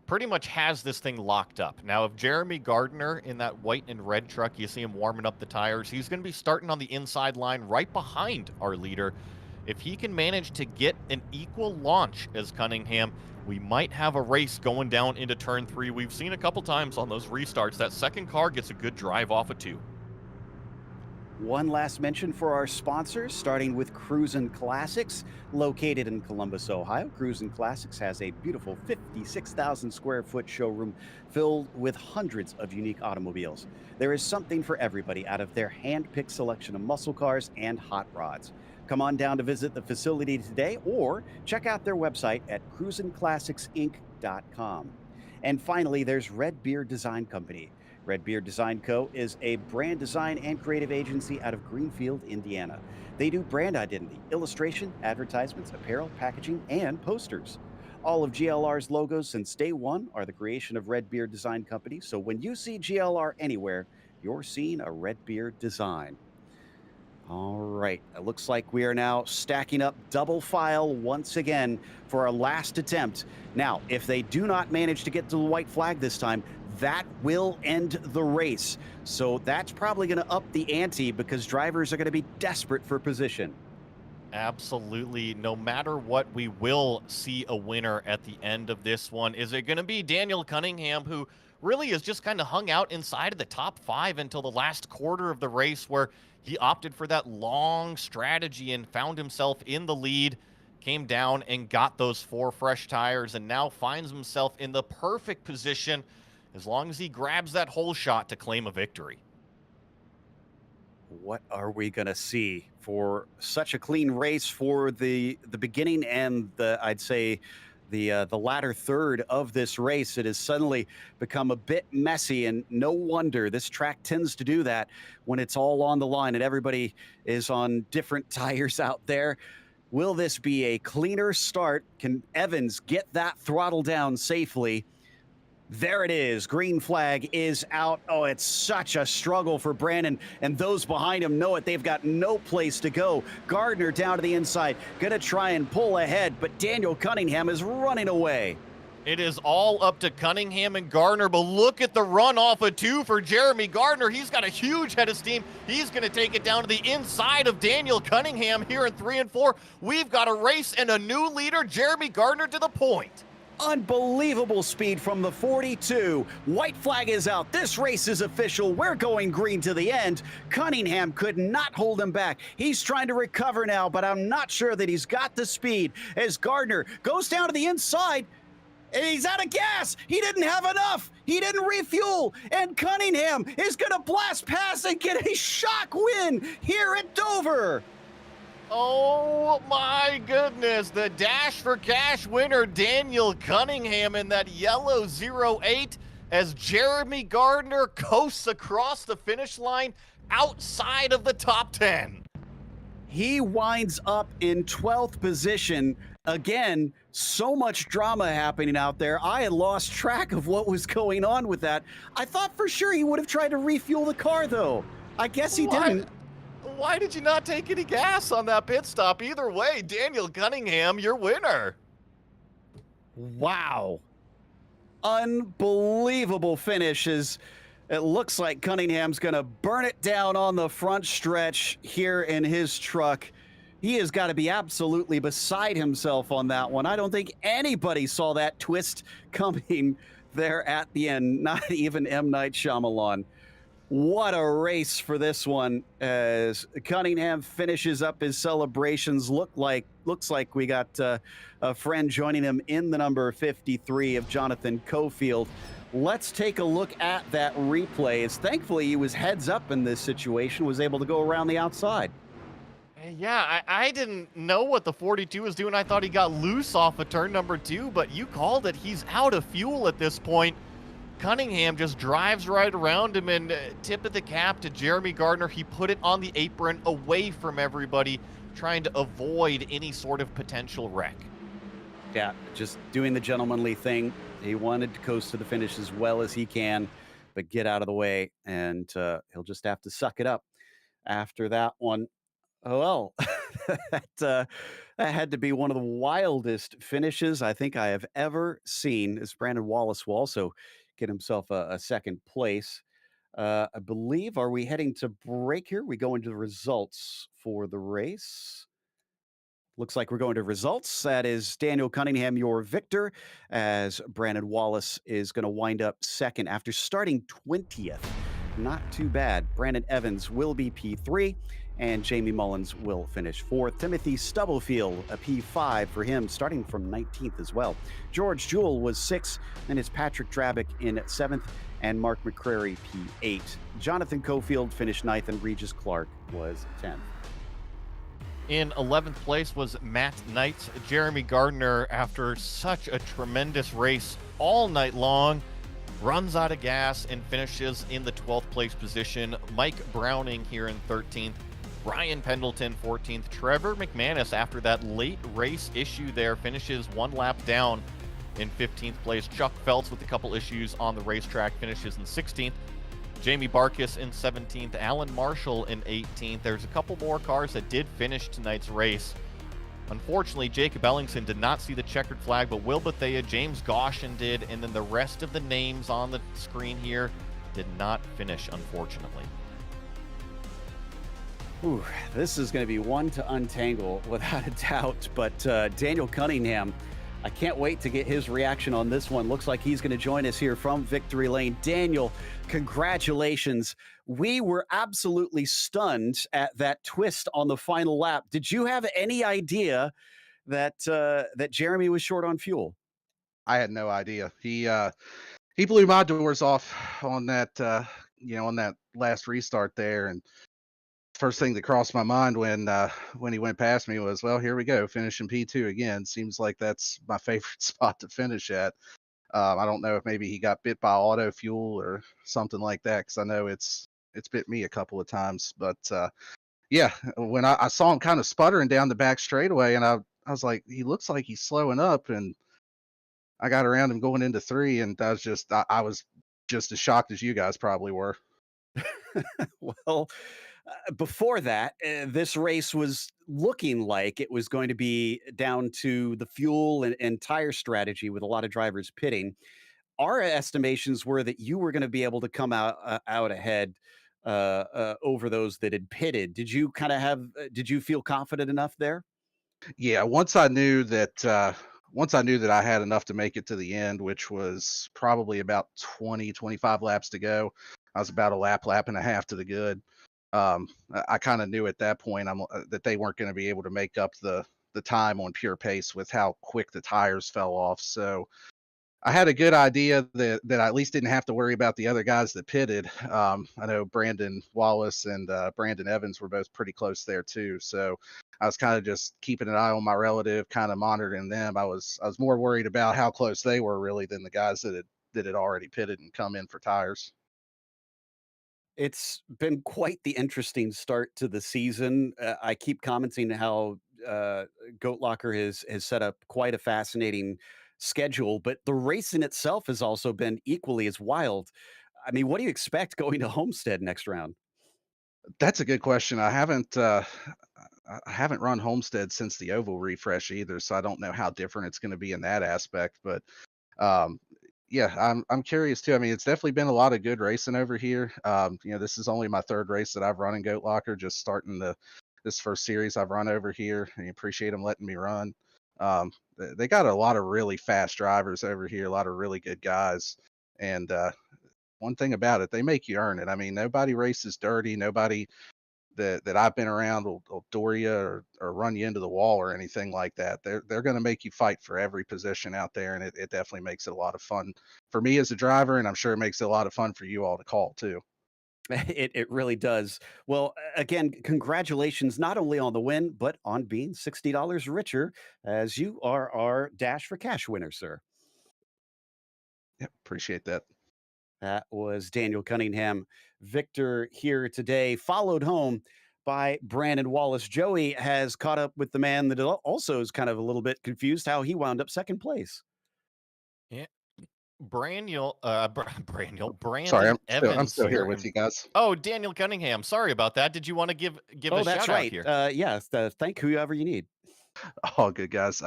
pretty much has this thing locked up. Now, if Jeremy Gardner in that white and red truck, you see him warming up the tires, he's going to be starting on the inside line right behind our leader. If he can manage to get an equal launch as Cunningham, we might have a race going down into turn 3. We've seen a couple times on those restarts that second car gets a good drive off of 2. One last mention for our sponsors, starting with Cruisin' Classics, located in Columbus, Ohio. Cruisin' Classics has a beautiful 56,000 square foot showroom filled with hundreds of unique automobiles. There is something for everybody out of their hand-picked selection of muscle cars and hot rods. Come on down to visit the facility today or check out their website at cruisinClassicsinc.com. And finally, there's Red Beard Design Company. Red Beard Design Co. is a brand design and creative agency out of Greenfield, Indiana. They do brand identity, illustration, advertisements, apparel, packaging, and posters. All of GLR's logos since day one are the creation of Red Beard Design Company, so when you see GLR anywhere, you're seeing a Red Beard design. All right. It looks like we are now stacking up double file once again for our last attempt. Now, if they do not manage to get to the white flag this time, that will end the race. So that's probably going to up the ante because drivers are going to be desperate for position. Absolutely. No matter what, we will see a winner at the end of this one. Is it going to be Daniel Cunningham, who really has just kind of hung out inside of the top 5 until the last quarter of the race, where he opted for that long strategy and found himself in the lead, came down and got those 4 fresh tires, and now finds himself in the perfect position as long as he grabs that hole shot to claim a victory? What are we going to see for such a clean race for the beginning and the I'd say the latter third of this race? It has suddenly become a bit messy, and no wonder. This track tends to do that when it's all on the line and everybody is on different tires out there. Will this be a cleaner start? Can Evans get that throttle down safely? There it is. Green flag is out. Oh, it's such a struggle for Brandon, and those behind him know it. They've got no place to go. Gardner down to the inside, gonna try and pull ahead, but Daniel Cunningham is running away. It is all up to Cunningham and Gardner, but look at the run off of 2 for Jeremy Gardner. He's got a huge head of steam. He's going to take it down to the inside of Daniel Cunningham here in 3 and 4. We've got a race and a new leader, Jeremy Gardner, to the point. Unbelievable speed from the 42. White flag is out. This race is official. We're going green to the end. Cunningham could not hold him back. He's trying to recover now, but I'm not sure that he's got the speed as Gardner goes down to the inside. And he's out of gas. He didn't have enough. He didn't refuel. And Cunningham is going to blast past and get a shock win here at Dover. Oh my goodness. The Dash for Cash winner, Daniel Cunningham, in that yellow 08 as Jeremy Gardner coasts across the finish line outside of the top 10. He winds up in 12th position. Again, so much drama happening out there. I had lost track of what was going on with that. I thought for sure he would have tried to refuel the car, though. I guess he didn't. Why did you not take any gas on that pit stop? Either way, Daniel Cunningham, your winner. Wow. Unbelievable finishes. It looks like Cunningham's going to burn it down on the front stretch here in his truck. He has got to be absolutely beside himself on that one. I don't think anybody saw that twist coming there at the end, not even M. Night Shyamalan. What a race for this one as Cunningham finishes up his celebrations. Looks like we got a friend joining him in the number 53 of Jonathan Cofield. Let's take a look at that replay. As thankfully he was heads up in this situation, was able to go around the outside. Yeah, I didn't know what the 42 was doing. I thought he got loose off of turn number 2, but you called it. He's out of fuel at this point. Cunningham just drives right around him, and tip of the cap to Jeremy Gardner. He put it on the apron away from everybody, trying to avoid any sort of potential wreck. Yeah, just doing the gentlemanly thing. He wanted to coast to the finish as well as he can, but get out of the way, and he'll just have to suck it up after that one. Oh, well, that had to be one of the wildest finishes I think I have ever seen. As Brandon Wallace will also get himself a second place. I believe, are we heading to break here? We go into the results for the race. Looks like we're going to results. That is Daniel Cunningham, your victor, as Brandon Wallace is going to wind up second after starting 20th. Not too bad. Brandon Evans will be P3, and Jamie Mullins will finish fourth. Timothy Stubblefield, a P5 for him, starting from 19th as well. George Jewell was sixth, and it's Patrick Drabick in seventh, and Mark McCrary P8. Jonathan Cofield finished ninth, and Regis Clark was 10th. In 11th place was Matt Knight. Jeremy Gardner, after such a tremendous race all night long, runs out of gas and finishes in the 12th place position. Mike Browning here in 13th. Brian Pendleton 14th. Trevor McManus, after that late race issue there, finishes one lap down in 15th place. Chuck Phelps, with a couple issues on the racetrack, finishes in 16th. Jamie Barkis in 17th, Alan Marshall in 18th. There's a couple more cars that did finish tonight's race. Unfortunately, Jacob Ellingson did not see the checkered flag, but Will Bethea, James Goshen did, and then the rest of the names on the screen here did not finish, unfortunately. Ooh, this is going to be one to untangle without a doubt, but Daniel Cunningham, I can't wait to get his reaction on this one. Looks like he's going to join us here from Victory Lane. Daniel, congratulations. We were absolutely stunned at that twist on the final lap. Did you have any idea that that Jeremy was short on fuel? I had no idea. He blew my doors off on that on that last restart there, and first thing that crossed my mind when he went past me was, well, here we go, finishing P2 again. Seems like that's my favorite spot to finish at. I don't know if maybe he got bit by auto fuel or something like that, because I know it's bit me a couple of times. But yeah, when I saw him kind of sputtering down the back straightaway, and I was like, he looks like he's slowing up, and I got around him going into three, and I was just as shocked as you guys probably were. Well, before that, this race was looking like it was going to be down to the fuel and tire strategy with a lot of drivers pitting. Our estimations were that you were going to be able to come out ahead over those that had pitted. Did you kind of have? Did you feel confident enough there? Yeah, once I knew that I had enough to make it to the end, which was probably about 20, 25 laps to go. I was about a lap and a half to the good. I kind of knew at that point that they weren't going to be able to make up the time on pure pace with how quick the tires fell off. So I had a good idea that I at least didn't have to worry about the other guys that pitted. I know Brandon Wallace and Brandon Evans were both pretty close there too. So I was kind of just keeping an eye on my relative, kind of monitoring them. I was more worried about how close they were really than the guys that had already pitted and come in for tires. It's been quite the interesting start to the season. I keep commenting how Goat Locker has set up quite a fascinating schedule, but the racing itself has also been equally as wild. I mean, what do you expect going to Homestead next round? That's a good question. I haven't run Homestead since the oval refresh either, so I don't know how different it's going to be in that aspect. But um, yeah, I'm curious too. I mean, it's definitely been a lot of good racing over here. This is only my third race that I've run in Goat Locker, just starting this first series I've run over here. I appreciate them letting me run. They got a lot of really fast drivers over here, a lot of really good guys, and one thing about it, they make you earn it. I mean, nobody races dirty. Nobody that I've been around will door you or run you into the wall or anything like that. They're going to make you fight for every position out there, and it definitely makes it a lot of fun for me as a driver, and I'm sure it makes it a lot of fun for you all to call too. It really does. Well, again, congratulations not only on the win, but on being $60 richer, as you are our Dash for Cash winner, sir. Yep, appreciate that. That was Daniel Cunningham, victor here today, followed home by Brandon Wallace. Joey has caught up with the man that also is kind of a little bit confused how he wound up second place. Yeah. Sorry, Brandon I'm Evans still here here. with you guys. Oh, Daniel Cunningham. Sorry about that. Did you want to give Oh, a that's shout out right. here? Yes, thank whoever you need. All good, guys.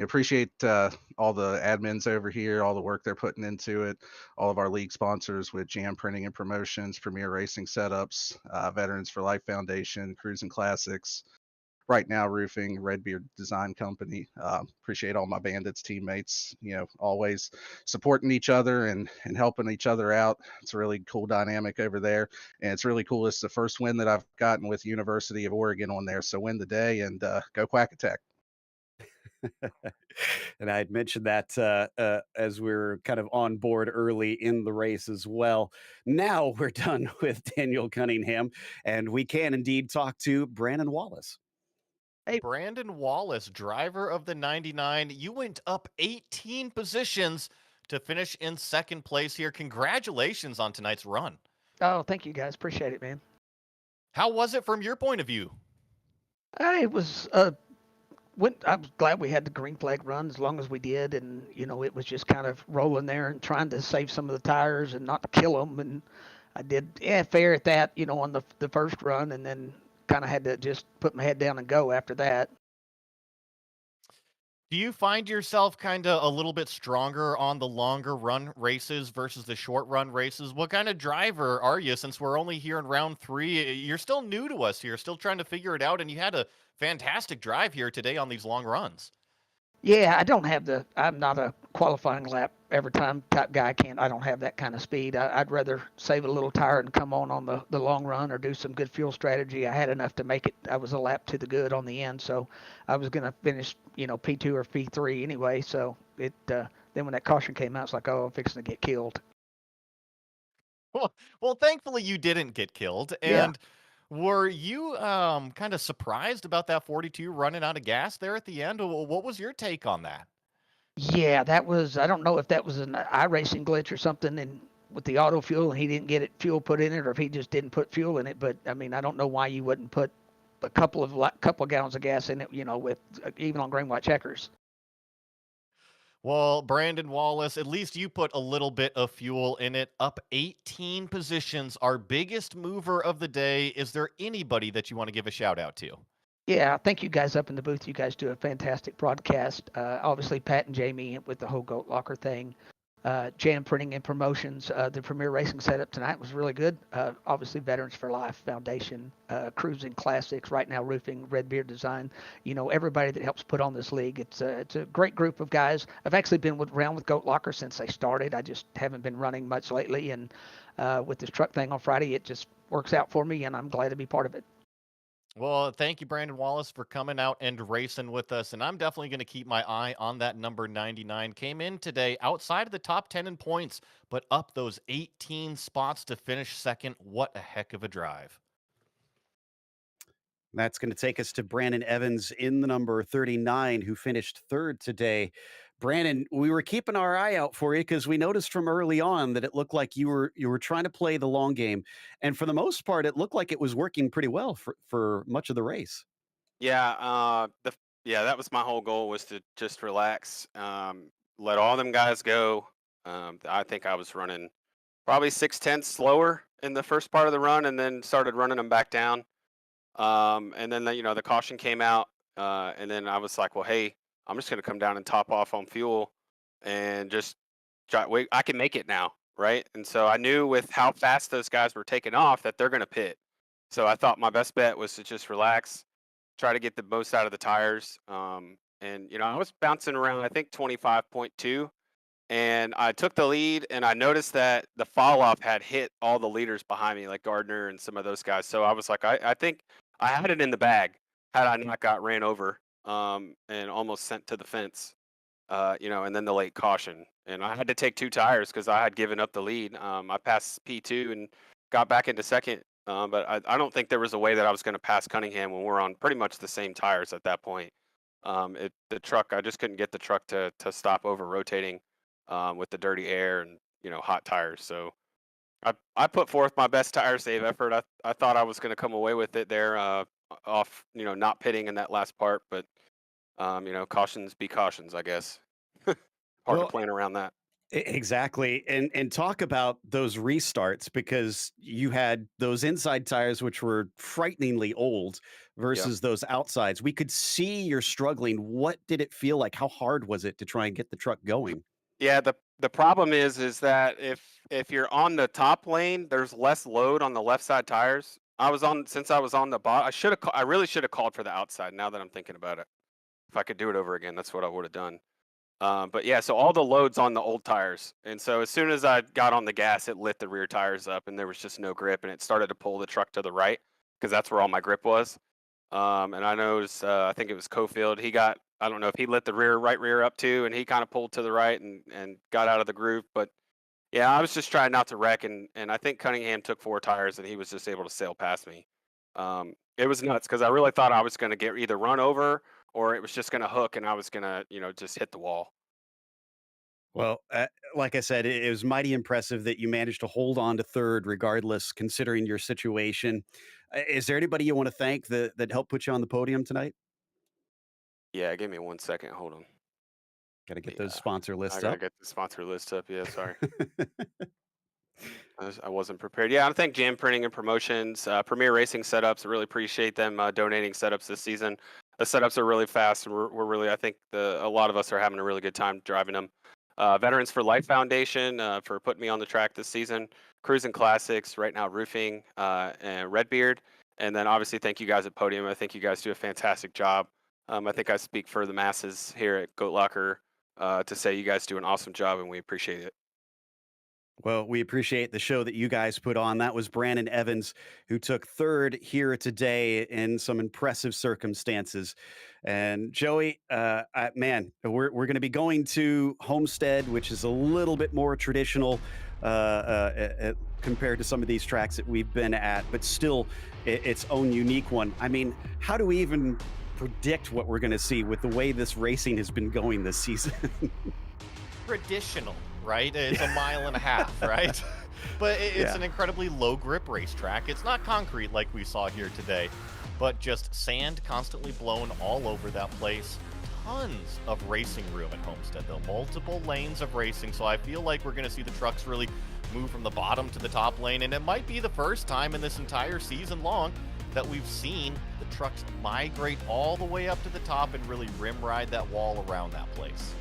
Appreciate all the admins over here, all the work they're putting into it, all of our league sponsors with Jam Printing and Promotions, Premier Racing Setups, Veterans for Life Foundation, Cruising Classics, Right Now Roofing, Redbeard Design Company. Appreciate all my Bandits teammates, always supporting each other and helping each other out. It's a really cool dynamic over there. And it's really cool. It's the first win that I've gotten with University of Oregon on there. So win the day and go Quack Attack. And I had mentioned that as we are kind of on board early in the race as well. Now we're done with Daniel Cunningham, and we can indeed talk to Brandon Wallace. Brandon Wallace, driver of the 99, you went up 18 positions to finish in second place here. Congratulations on tonight's run. Oh, thank you guys. Appreciate it, man. How was it from your point of view? It was I was glad we had the green flag run as long as we did, and it was just kind of rolling there and trying to save some of the tires and not kill them. And I did fair at that, on the first run, and then kind of had to just put my head down and go after that. Do you find yourself kind of a little bit stronger on the longer run races versus the short run races? What kind of driver are you, since we're only here in round 3? You're still new to us here, still trying to figure it out, and you had a fantastic drive here today on these long runs. Yeah, I'm not a qualifying lap every time type guy. I don't have that kind of speed. I'd rather save a little tire and come on the long run or do some good fuel strategy. I had enough to make it. I was a lap to the good on the end, so I was going to finish, P2 or P3 anyway. So then when that caution came out, it's like, oh, I'm fixing to get killed. Well, thankfully you didn't get killed. And were you kind of surprised about that 42 running out of gas there at the end? What was your take on that? Yeah, I don't know if that was an iRacing glitch or something and with the auto fuel and he didn't get fuel put in it, or if he just didn't put fuel in it. But I mean, I don't know why you wouldn't put a couple of gallons of gas in it, with even on green white checkers. Well, Brandon Wallace, at least you put a little bit of fuel in it. Up 18 positions, our biggest mover of the day. Is there anybody that you want to give a shout out to? Yeah, thank you guys up in the booth. You guys do a fantastic broadcast. Obviously, Pat and Jamie with the whole Goat Locker thing. Jam Printing and Promotions. The Premier Racing setup tonight was really good. Obviously, Veterans for Life Foundation, Cruising Classics, Right Now Roofing, Redbeard Design. Everybody that helps put on this league. It's a great group of guys. I've actually been around with Goat Locker since they started. I just haven't been running much lately. And with this truck thing on Friday, it just works out for me, and I'm glad to be part of it. Well, thank you, Brandon Wallace, for coming out and racing with us. And I'm definitely going to keep my eye on that number 99. Came in today outside of the top 10 in points, but up those 18 spots to finish second. What a heck of a drive. That's going to take us to Brandon Evans in the number 39, who finished third today. Brandon, we were keeping our eye out for you because we noticed from early on that it looked like you were trying to play the long game, and for the most part, it looked like it was working pretty well for much of the race. Yeah, that was my whole goal, was to just relax, let all them guys go. I think I was running probably 6/10 slower in the first part of the run, and then started running them back down. And then the caution came out, and then I was like, well, hey, I'm just gonna come down and top off on fuel, and just try. Wait, I can make it now, right? And so I knew with how fast those guys were taking off that they're gonna pit. So I thought my best bet was to just relax, try to get the most out of the tires. And I was bouncing around, I think 25.2, and I took the lead, and I noticed that the fall off had hit all the leaders behind me, like Gardner and some of those guys. So I was like, I think I had it in the bag had I not got ran over, and almost sent to the fence. And then the late caution, and I had to take 2 tires because I had given up the lead. I passed P2 and got back into second, but I don't think there was a way that I was going to pass Cunningham when we're on pretty much the same tires at that point. The truck, I just couldn't get the truck to stop over rotating, with the dirty air and hot tires. So I put forth my best tire save effort. I thought I was going to come away with it there, off not pitting in that last part, but cautions be cautions, I guess. Hard to Well, plan around that. Exactly. And talk about those restarts, because you had those inside tires which were frighteningly old Yeah. versus those outsides. We could see you're struggling. What did it feel like? How hard was it to try and get the truck going? Yeah, the problem is that if you're on the top lane, there's less load on the left side tires. since I was on the bot. I really should have called for the outside. Now that I'm thinking about it, if I could do it over again, that's what I would have done. But yeah, so all the loads on the old tires, and so as soon as I got on the gas, it lit the rear tires up, and there was just no grip, and it started to pull the truck to the right because that's where all my grip was. And I noticed, I think it was Cofield. I don't know if he lit the right rear up too, and he kind of pulled to the right and got out of the groove. But yeah, I was just trying not to wreck, and I think Cunningham took 4 tires, and he was just able to sail past me. It was nuts because I really thought I was going to get either run over or it was just going to hook, and I was going to, just hit the wall. Well, like I said, it was mighty impressive that you managed to hold on to third, regardless, considering your situation. Is there anybody you want to thank that helped put you on the podium tonight? Yeah, give me 1 second. Hold on. Got to get those Yeah, sponsor I lists gotta up. get the sponsor list up. Yeah, sorry. I wasn't prepared. Yeah, I thank Jam Printing and Promotions, Premier Racing Setups. I really appreciate them donating setups this season. The setups are really fast, and we're really, I think a lot of us are having a really good time driving them. Veterans for Life Foundation for putting me on the track this season. Cruising Classics, right now Roofing, and Redbeard. And then obviously thank you guys at Podium. I think you guys do a fantastic job. I think I speak for the masses here at Goat Locker to say you guys do an awesome job, and we appreciate it. Well, we appreciate the show that you guys put on. That was Brandon Evans, who took third here today in some impressive circumstances. And Joey, man, we're going to be going to Homestead, which is a little bit more traditional compared to some of these tracks that we've been at, but still its own unique one. I mean, how do we even predict what we're going to see with the way this racing has been going this season? Traditional, right? It's a mile and a half, right? But it's an incredibly low grip racetrack. It's not concrete like we saw here today, but just sand constantly blowing all over that place. Tons of racing room at Homestead, though. Multiple lanes of racing, so I feel like we're going to see the trucks really move from the bottom to the top lane, and it might be the first time in this entire season long that we've seen the trucks migrate all the way up to the top and really rim ride that wall around that place.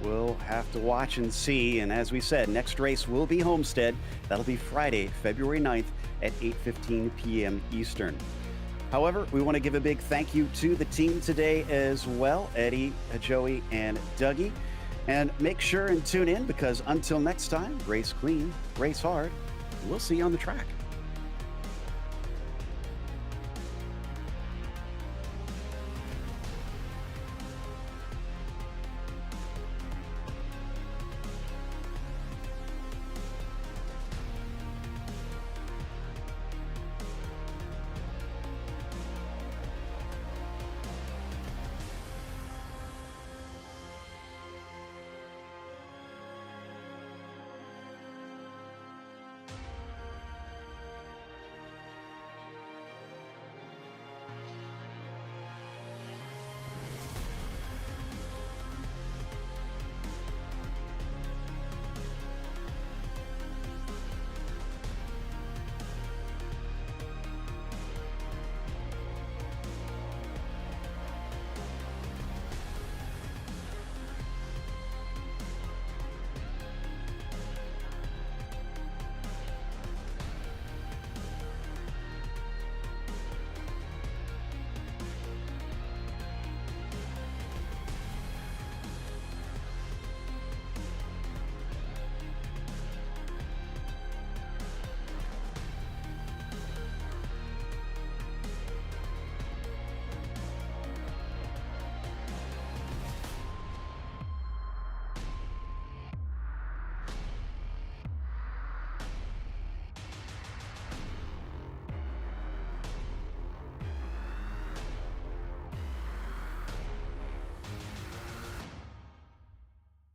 We'll have to watch and see. And as we said, next race will be Homestead. That'll be Friday, February 9th at 8:15 p.m. Eastern. However, we want to give a big thank you to the team today as well, Eddie, Joey, and Dougie. And make sure and tune in because until next time, race clean, race hard. We'll see you on the track.